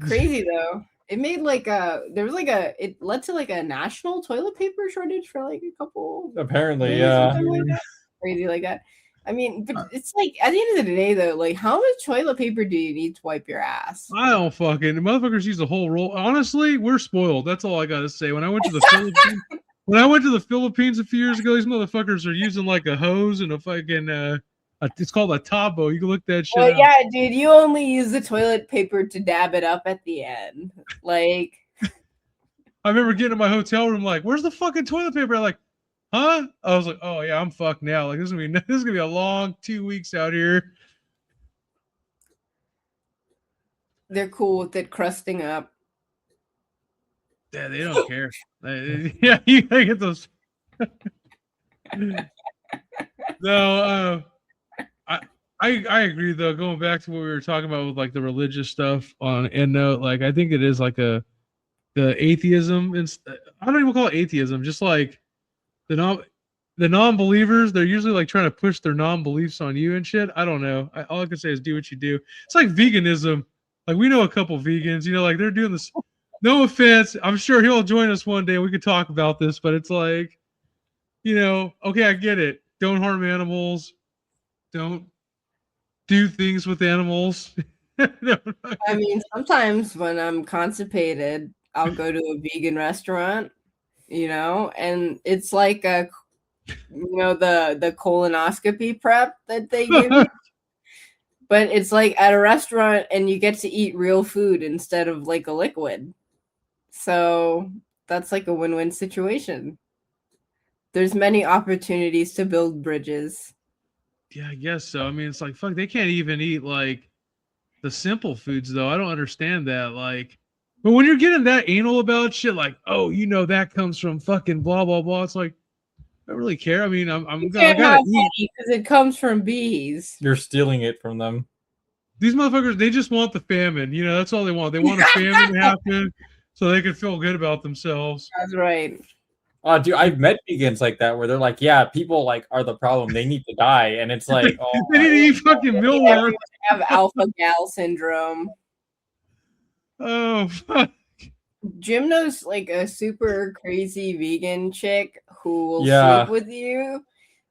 Crazy though. It made like it led to like a national toilet paper shortage for like a couple. Apparently, days, yeah. something like that. Crazy like that. I mean, but it's like at the end of the day though, like how much toilet paper do you need to wipe your ass? I don't fucking the motherfuckers use a whole roll. Honestly, we're spoiled. That's all I gotta say. When I went to the Philippines a few years ago, these motherfuckers are using like a hose and a fucking it's called a tabo. You can look that shit Well, up. yeah, dude, you only use the toilet paper to dab it up at the end. Like, I remember getting in my hotel room like, "Where's the fucking toilet paper?" Like, huh? I was like, "Oh yeah, I'm fucked now. Like this is gonna be a long 2 weeks out here." they're cool with it crusting up. Yeah, they don't care. Yeah, you gotta get those. No, I agree though. Going back to what we were talking about with like the religious stuff on EndNote, like I think it is like the atheism and I don't even call it atheism, just like the non-believers. They're usually like trying to push their non-beliefs on you and shit. I don't know. All I can say is do what you do. It's like veganism. Like we know a couple vegans, like they're doing this. No offense, I'm sure he'll join us one day. We could talk about this, but it's like, okay, I get it. Don't harm animals. Don't do things with animals. I mean, sometimes when I'm constipated, I'll go to a vegan restaurant, and it's like the colonoscopy prep that they give you. But it's like at a restaurant and you get to eat real food instead of like a liquid. So that's like a win-win situation. There's many opportunities to build bridges. Yeah, I guess so. I mean, it's like, fuck, they can't even eat like the simple foods though. I don't understand that. Like, but when you're getting that anal about shit, like, oh, that comes from fucking blah, blah, blah. It's like, I don't really care. I mean, I gotta eat because it comes from bees. You're stealing it from them. These motherfuckers, they just want the famine. That's all they want. They want a famine to happen so they can feel good about themselves. That's right. Dude, I've met vegans like that where they're like, yeah, people like are the problem. They need to die. And it's like, oh, they need to eat fucking mealworms. Have alpha gal syndrome. Oh, fuck. Jim knows like a super crazy vegan chick who will sleep with you,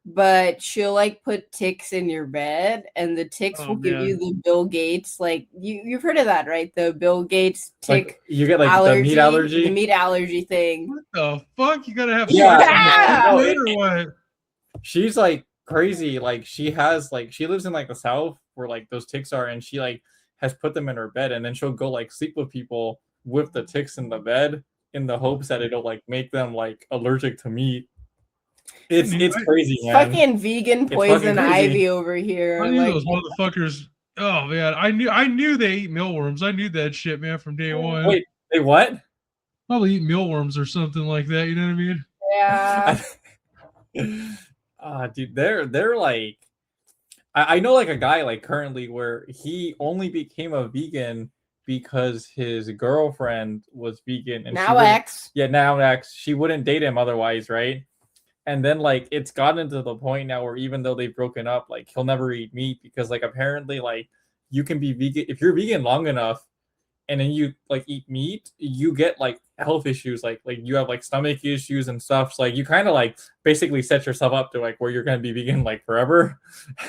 but she'll like put ticks in your bed, and the ticks will give you the Bill Gates, like you've heard of that, right? The Bill Gates tick. Like, you get like the meat allergy. The meat allergy thing. What the fuck? You gotta have or what? She's like crazy. Like she lives in like the South where like those ticks are, and she like has put them in her bed, and then she'll go like sleep with people with the ticks in the bed in the hopes that it'll like make them like allergic to meat. It's crazy, man. Fucking vegan poison ivy over here. I knew those motherfuckers. Oh man, I knew they eat mealworms. I knew that shit, man, from day one. Wait, they what? Probably eat mealworms or something like that. You know what I mean? Yeah. Dude, they're like, I know like a guy like currently where he only became a vegan because his girlfriend was vegan and now ex. Yeah, now ex. She wouldn't date him otherwise, right? And then like it's gotten to the point now where even though they've broken up, like he'll never eat meat because like apparently like you can be vegan if you're vegan long enough and then you like eat meat, you get like health issues, like you have like stomach issues and stuff. So like you kind of like basically set yourself up to like where you're gonna be vegan like forever.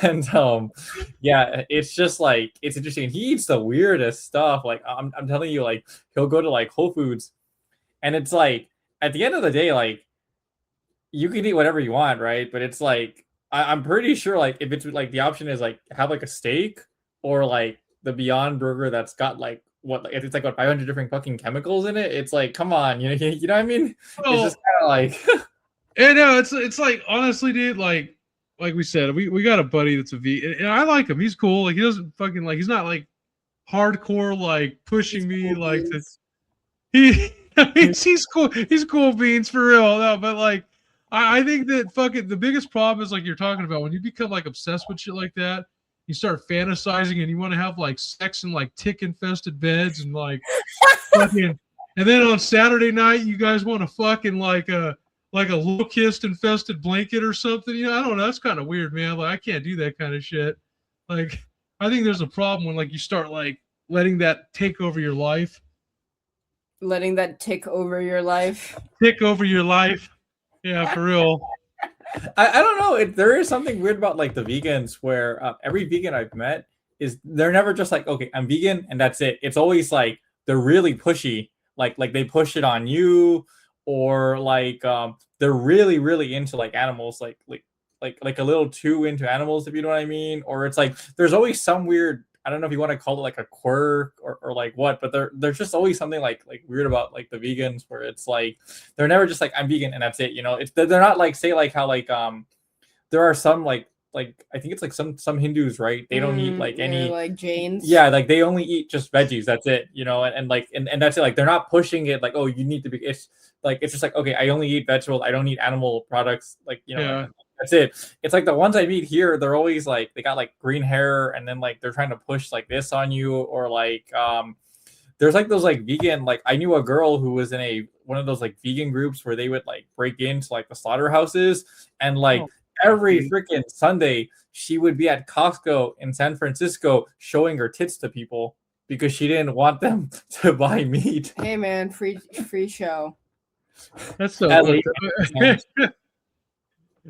And yeah, it's just like it's interesting. He eats the weirdest stuff. Like I'm telling you, like he'll go to like Whole Foods, and it's like at the end of the day, like you can eat whatever you want, right? But it's like I'm pretty sure like if it's like the option is like have like a steak or like the Beyond Burger that's got like what like it's like what 500 different fucking chemicals in it. It's like come on, you know what I mean? It's just kind of like And no, it's like honestly, dude, like we said, we got a buddy that's a V, and I like him. He's cool. Like he doesn't fucking like he's not like hardcore like pushing me cool like to, beans. he's cool. He's cool beans for real. No, but like I think that fucking the biggest problem is like you're talking about when you become like obsessed with shit like that. You start fantasizing and you want to have like sex in like tick infested beds and like fucking, and then on Saturday night you guys want to fucking like a locust infested blanket or something. You know, I don't know. That's kind of weird, man. Like I can't do that kind of shit. Like I think there's a problem when like you start like letting that take over your life. Letting that tick over your life. Take over your life. Yeah, for real. I don't know. There is something weird about like the vegans where every vegan I've met is they're never just like, okay, I'm vegan and that's it. It's always like they're really pushy, like they push it on you, or like they're really into like animals, like a little too into animals, if you know what I mean. Or it's like there's always some weird. I don't know if you want to call it like a quirk or like what, but there's just always something like weird about like the vegans where it's like they're never just like I'm vegan and that's it, you know. It's they're not like say like how like there are some like I think it's like some Hindus, right? They don't eat like any like Jains. yeah, like they only eat just veggies, that's it, you know. And like and that's it, like they're not pushing it like oh you need to be it's just like okay I only eat vegetables, I don't eat animal products, like you know. Yeah. That's it. It's like the ones I meet here, they're always like they got like green hair and then like they're trying to push like this on you, or like there's like those like vegan, like I knew a girl who was in one of those like vegan groups where they would like break into like the slaughterhouses, and like every freaking Sunday she would be at Costco in San Francisco showing her tits to people because she didn't want them to buy meat. Hey man, free show. That's so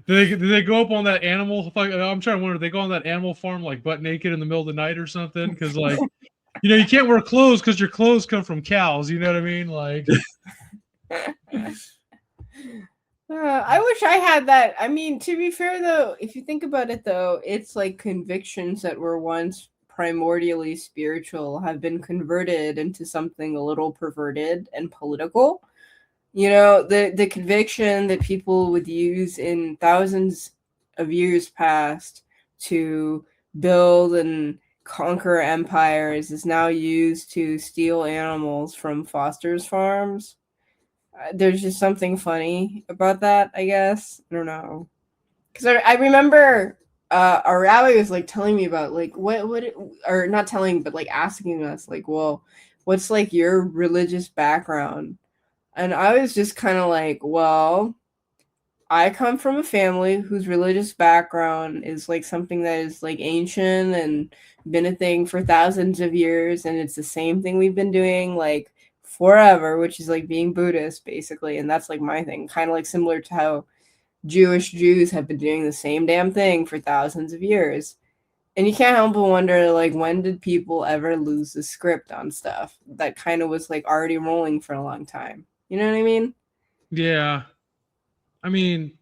Do they go up on that animal? I'm trying to wonder. They go on that animal farm like butt naked in the middle of the night or something? Because like, you know, you can't wear clothes because your clothes come from cows. You know what I mean? Like, I wish I had that. I mean, to be fair though, if you think about it though, it's like convictions that were once primordially spiritual have been converted into something a little perverted and political. You know, the conviction that people would use in thousands of years past to build and conquer empires is now used to steal animals from Foster's farms. There's just something funny about that, I guess. I don't know. Because I remember our rabbi was like telling me about like or not telling, but like asking us like, well, what's like your religious background? And I was just kind of like, well, I come from a family whose religious background is like something that is like ancient and been a thing for thousands of years. And it's the same thing we've been doing like forever, which is like being Buddhist basically. And that's like my thing, kind of like similar to how Jews have been doing the same damn thing for thousands of years. And you can't help but wonder, like, when did people ever lose the script on stuff that kind of was like already rolling for a long time? You know what I mean? yeah. I mean,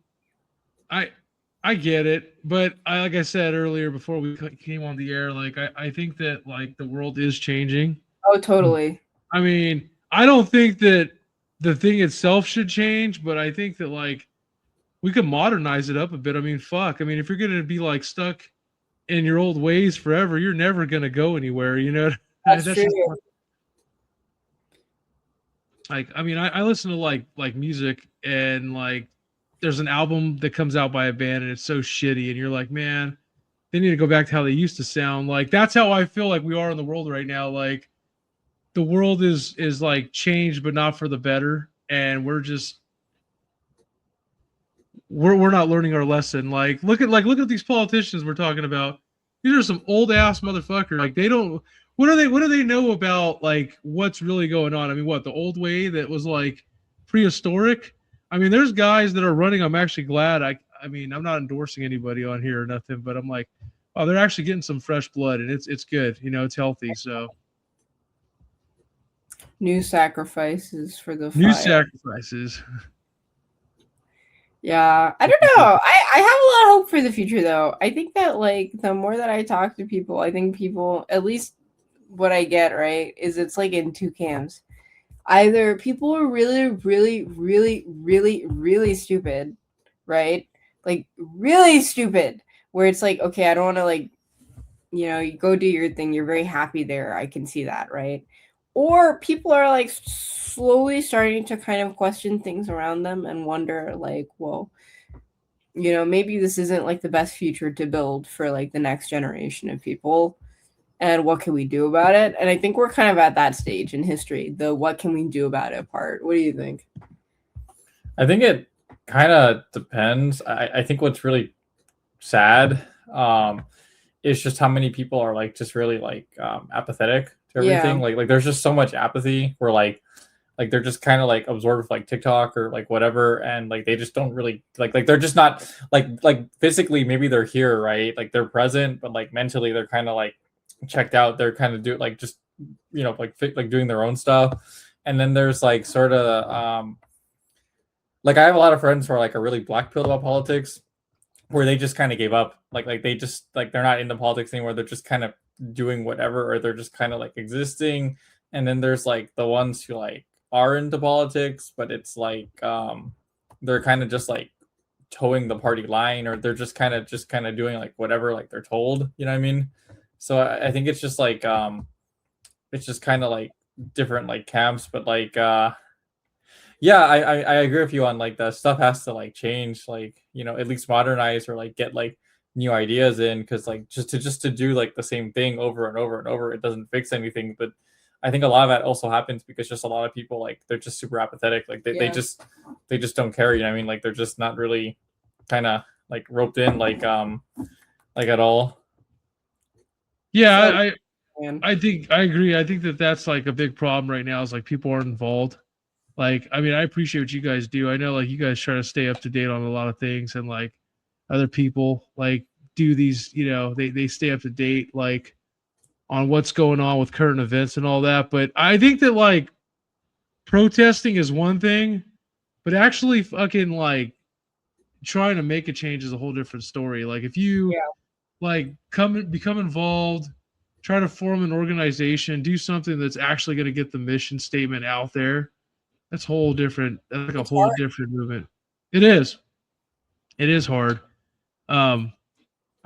I get it, but like I said earlier before we came on the air, like I think that like the world is changing. Oh, totally. I mean, I don't think that the thing itself should change, but I think that like we could modernize it up a bit. I mean, fuck. I mean, if you're gonna be like stuck in your old ways forever, you're never gonna go anywhere. You know, That's true. Like, I mean, I listen to like music, and like there's an album that comes out by a band and it's so shitty, and you're like, man, they need to go back to how they used to sound. Like that's how I feel like we are in the world right now. Like the world is like changed, but not for the better, and we're we're not learning our lesson. Like look at these politicians we're talking about. These are some old ass motherfuckers. Like they don't. What do they know about like what's really going on? I mean, what the old way that was like prehistoric? I mean, there's guys that are running. I'm actually glad. I mean, I'm not endorsing anybody on here or nothing, but I'm like, oh, they're actually getting some fresh blood, and it's good. You know, it's healthy. So New sacrifices for the new fire. sacrifices. Yeah, I don't know. I have a lot of hope for the future, though. I think that like the more that I talk to people, I think people, at least what I get, right, is it's like in two camps. Either people are really, really, really, really, really stupid, right? Like really stupid, where it's like, okay, I don't want to like, you know, you go do your thing. You're very happy there. I can see that, right? Or people are like slowly starting to kind of question things around them and wonder like, well, you know, maybe this isn't like the best future to build for like the next generation of people, and what can we do about it? And I think we're kind of at that stage in history, the what can we do about it part. What do you think? I think it kind of depends. I think what's really sad is just how many people are like just really like apathetic to everything. Yeah. Like there's just so much apathy where like they're just kind of like absorbed with like TikTok or like whatever, and like they just don't really like they're just not like physically maybe they're here, right? Like they're present, but like mentally they're kind of like checked out. They're kind of do like just, you know, like doing their own stuff. And then there's like sort of like I have a lot of friends who are like really black pilled about politics, where they just kind of gave up. Like they just like they're not into politics anymore. They're just kind of doing whatever, or they're just kind of like existing. And then there's like the ones who like are into politics, but it's like they're kind of just like towing the party line, or they're just kind of doing like whatever like they're told. You know what I mean? So I think it's just like it's just kind of like different like camps, but like yeah, I agree with you on like the stuff has to like change, like, you know, at least modernize or like get like new ideas in, because like just to do like the same thing over and over and over, it doesn't fix anything. But I think a lot of that also happens because just a lot of people like they're just super apathetic, like they just don't care, you know what I mean? Like they're just not really kind of like roped in like at all. Yeah, I think I agree. I think that that's like a big problem right now is like people aren't involved. Like, I mean, I appreciate what you guys do. I know like you guys try to stay up to date on a lot of things, and like other people like do these, you know, they stay up to date like on what's going on with current events and all that. But I think that like protesting is one thing, but actually fucking like trying to make a change is a whole different story. Like if you like become involved, try to form an organization, do something that's actually going to get the mission statement out there. That's whole different. That's like a whole different movement. It is hard. I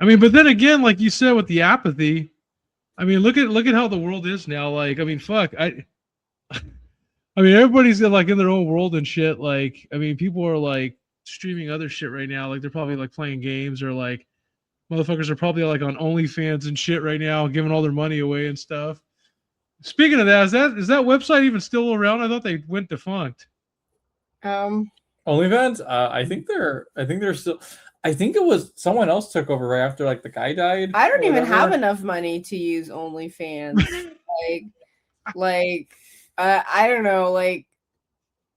mean, but then again, like you said with the apathy, I mean, look at how the world is now. Like, I mean, fuck, I mean, everybody's like in their own world and shit. Like, I mean, people are like streaming other shit right now. Like, they're probably like playing games, or like motherfuckers are probably like on OnlyFans and shit right now, giving all their money away and stuff. Speaking of that, is that website even still around? I thought they went defunct. OnlyFans? I think they're still. I think it was someone else took over right after like the guy died. I don't even have enough money to use OnlyFans. I don't know. Like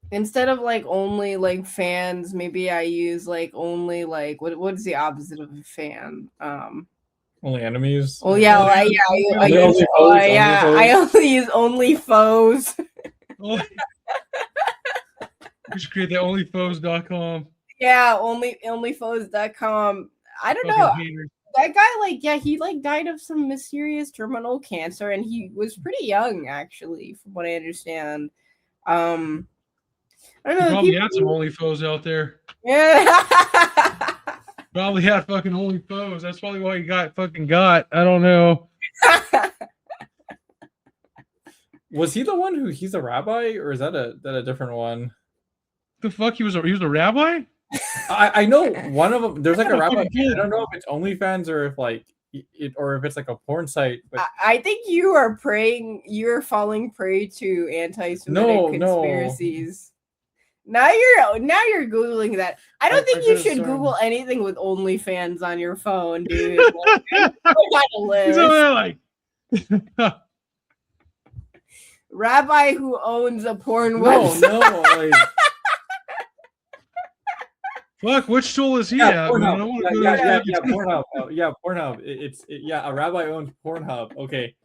instead of like only like fans, maybe I use like only like what is the opposite of a fan? Only enemies. Oh yeah, I only use only foes. We should create that onlyfoes.com. Yeah, onlyfoes.com. I don't know. That guy, like, yeah, he like died of some mysterious terminal cancer, and he was pretty young, actually, from what I understand. I don't know. He probably had some OnlyFoes out there. Yeah. Probably had fucking OnlyFoes. That's probably why he got. I don't know. Was he the one who he's a rabbi, or is that a different one? The fuck, he was a rabbi? I know one of them. There's like a rabbi. I don't know if it's OnlyFans or if like or if it's like a porn site. But I think you are preying. You're falling prey to anti-Semitic conspiracies. Now you're googling that. I don't think I you could've should sworn- Google anything with OnlyFans on your phone, dude. Like, He's on a over list. there like, Rabbi who owns a porn No, website. no, like fuck, which tool is he yeah, at, man? I Pornhub. want to go to his Yeah, fucking- Pornhub. Yeah, Pornhub. Yeah, a rabbi owns Pornhub. Okay.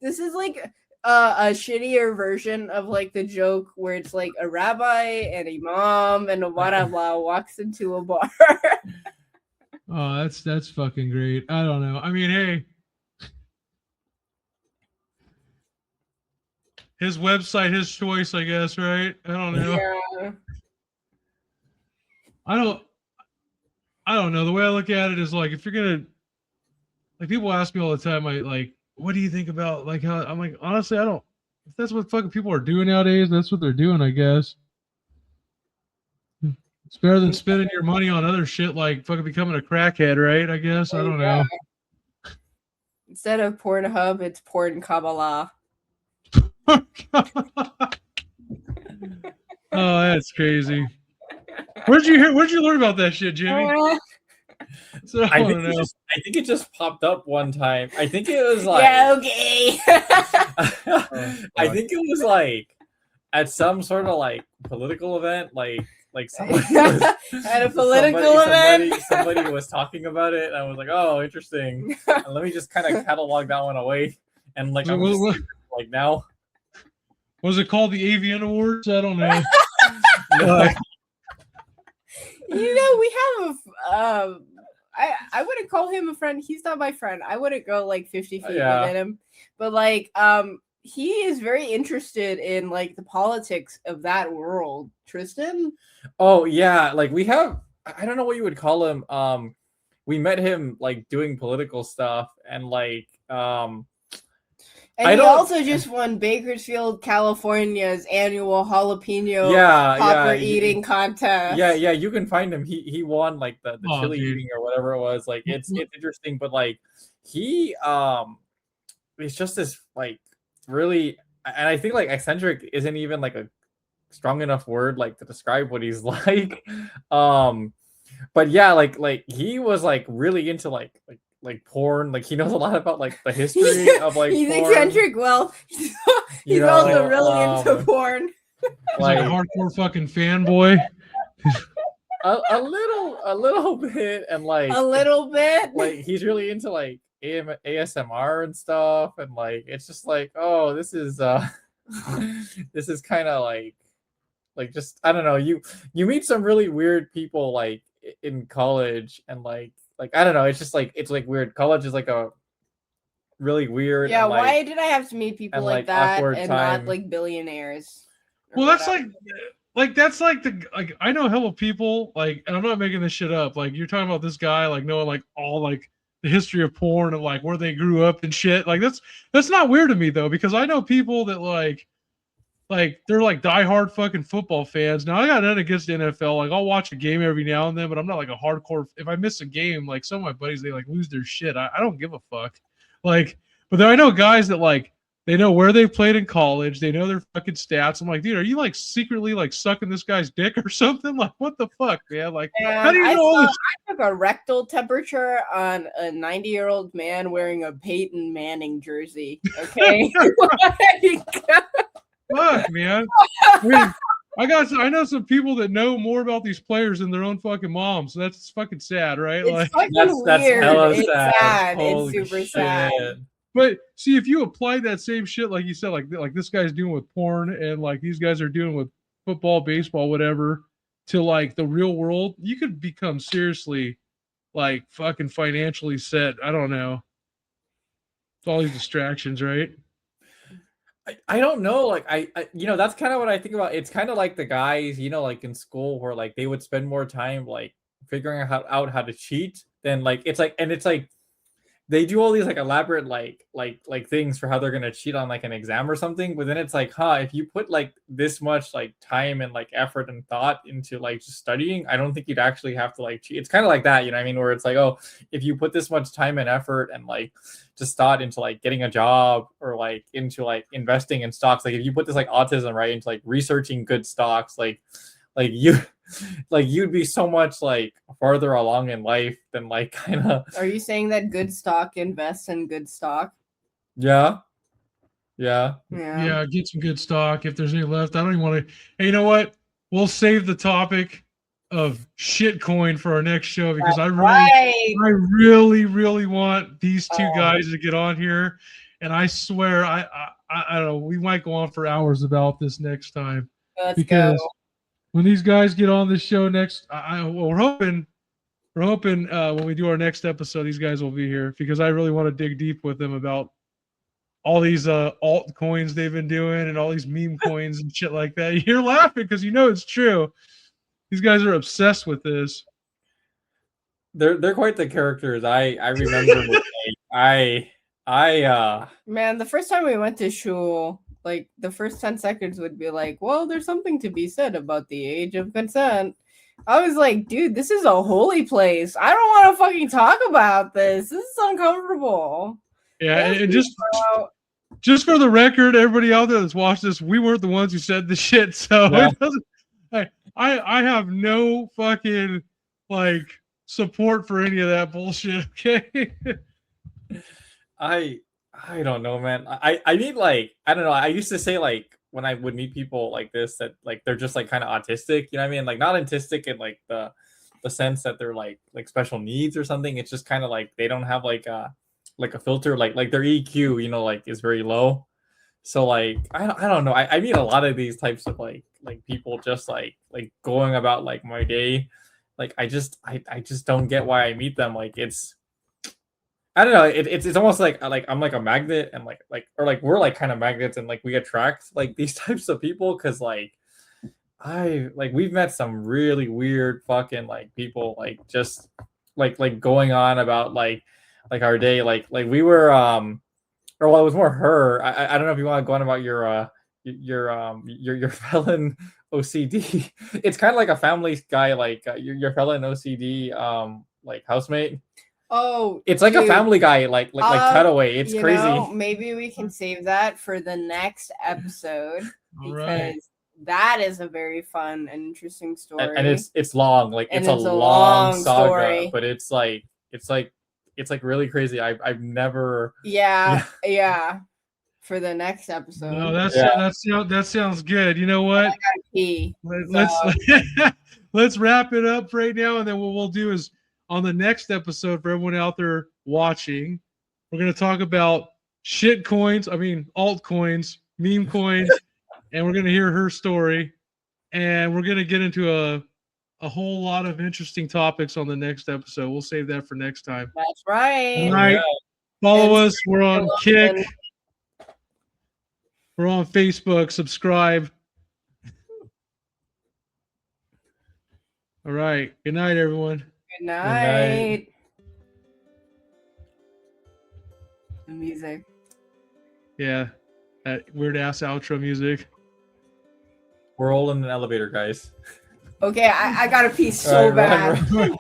This is like a shittier version of like the joke where it's like a rabbi and a imam and a warabla walks into a bar. Oh, that's fucking great. I don't know. I mean, hey, his website, his choice, I guess, right? I don't know. Yeah. I don't know. The way I look at it is like, if you're gonna, like, people ask me all the time, like, what do you think about like how? I'm like, honestly, I don't. If that's what fucking people are doing nowadays, that's what they're doing, I guess. It's better than spending your money on other shit like fucking becoming a crackhead, right? I guess. I don't know. Instead of Pornhub, it's Porn Kabbalah. Oh, that's crazy. Where'd you learn about that shit, Jimmy? So, I don't know. think it just popped up one time. I think it was like Yeah, okay. I think it was like at some sort of like political event, like somebody was, At a political event. somebody was talking about it. And I was like, oh, interesting. And let me just kind of catalog that one away. And like, I'm just, like now, Was it called the AVN Awards? I don't know. You know, we have a I wouldn't call him a friend. He's not my friend. I wouldn't go like 50 feet Yeah. with him. But like he is very interested in like the politics of that world. Tristan? oh yeah, like we have. I don't know what you would call him. We met him like doing political stuff and like And I he don't- also just won Bakersfield, California's annual jalapeno yeah, popper yeah, eating contest. yeah, you can find him. He won like the Oh, chili dude. eating or whatever it was. Like it's interesting, but like he it's just this like really, and I think like eccentric isn't even like a strong enough word like to describe what he's like. But yeah, like he was like really into like porn. Like he knows a lot about like the history of like he's porn. eccentric. Well, he's You also know, really into porn. He's like a Like hardcore fucking fanboy. a little bit, and like A little bit. like he's really into like ASMR and stuff, and like it's just like, oh, this is this is kind of like just I don't know, you meet some really weird people like in college, and like I don't know, it's just like it's like weird. College is like a really weird, Yeah, and, like, why did I have to meet people and, like like, that awkward and time. not like billionaires? or Well, that's whatever? like that's like the like I know hella people like, and I'm not making this shit up. Like you're talking about this guy like knowing like all like the history of porn and like where they grew up and shit. Like that's not weird to me though, because I know people that like they're like diehard fucking football fans. Now I got nothing against the NFL. Like I'll watch a game every now and then, but I'm not like a hardcore. If I miss a game, like some of my buddies, they like lose their shit. I don't give a fuck. Like, but then I know guys that like they know where they played in college. They know their fucking stats. I'm like, dude, are you like secretly like sucking this guy's dick or something? Like, what the fuck, man? Like, how do you I know all saw- this? I took a rectal temperature on a 90-year-old man wearing a Peyton Manning jersey. Okay. Fuck, man. I mean, I know some people that know more about these players than their own fucking moms. So that's fucking sad, right? It's Like, fucking that's weird. hella It's sad. sad. It's Holy super shit. sad. but see, if you apply that same shit, like you said, like this guy's doing with porn, and like these guys are doing with football, baseball, whatever, to like the real world, you could become seriously like fucking financially set. I don't know. It's all these distractions, right? I don't know, like I you know, that's kind of what I think about. It's kind of like the guys, you know, like in school where like they would spend more time like figuring out how to cheat than like it's like, and it's like they do all these like elaborate like things for how they're gonna cheat on like an exam or something, but then it's like, if you put like this much like time and like effort and thought into like just studying, I don't think you'd actually have to like cheat. It's kind of like that, you know what I mean, where it's like, oh, if you put this much time and effort and like just thought into like getting a job or like into like investing in stocks, like if you put this like autism right into like researching good stocks, like you like you'd be so much like farther along in life than like kind of. Are you saying that good stock invests in good stock? Yeah. Yeah. Yeah, get some good stock if there's any left. I don't even want to. Hey, you know what? We'll save the topic of shitcoin for our next show because I really want these two guys to get on here, and I swear I don't know, we might go on for hours about this next time. Let's go. When these guys get on this show next, we're hoping when we do our next episode, these guys will be here because I really want to dig deep with them about all these altcoins they've been doing and all these meme coins and shit like that. You're laughing because you know it's true. These guys are obsessed with this. They're quite the characters. I remember man, the first time we went to shul, like the first 10 seconds would be like, well, there's something to be said about the age of consent. I was like, dude, this is a holy place. I don't want to fucking talk about this. This is uncomfortable. Yeah, and just for the record, everybody out there that's watched this, we weren't the ones who said the shit. So it doesn't. I have no fucking like support for any of that bullshit. Okay. I don't know, man. I need like, I don't know. I used to say like when I would meet people like this that like they're just like kind of autistic, you know what I mean? Like not autistic in like the sense that they're like special needs or something. It's just kind of like they don't have like a filter, like their EQ, you know, like is very low. So like I don't know. I meet a lot of these types of like people just like going about like my day. Like I just don't get why I meet them. Like it's, I don't know. It's almost like I'm like a magnet and like or like we're like kind of magnets and like we attract like these types of people because like we've met some really weird fucking like people like just like going on about like our day like we were or well it was more her. I don't know if you want to go on about your felon OCD. It's kind of like a family guy like your felon OCD like housemate. Oh, it's like a Family Guy, like cutaway. It's crazy. Maybe we can save that for the next episode Right. that is a very fun and interesting story. And it's long, like it's a long saga, story. But it's like really crazy. I've never. Yeah. For the next episode. No, that sounds good. You know what? Let's wrap it up right now, and then what we'll do is, on the next episode, for everyone out there watching, we're going to talk about altcoins, meme coins, and we're going to hear her story. And we're going to get into a whole lot of interesting topics on the next episode. We'll save that for next time. That's right. All right. Follow us. We're on Kick. We're on Facebook. Subscribe. All right. Good night, everyone. Good night. The music. Yeah. That weird ass outro music. We're all in an elevator, guys. Okay, I got a pee so bad. Run.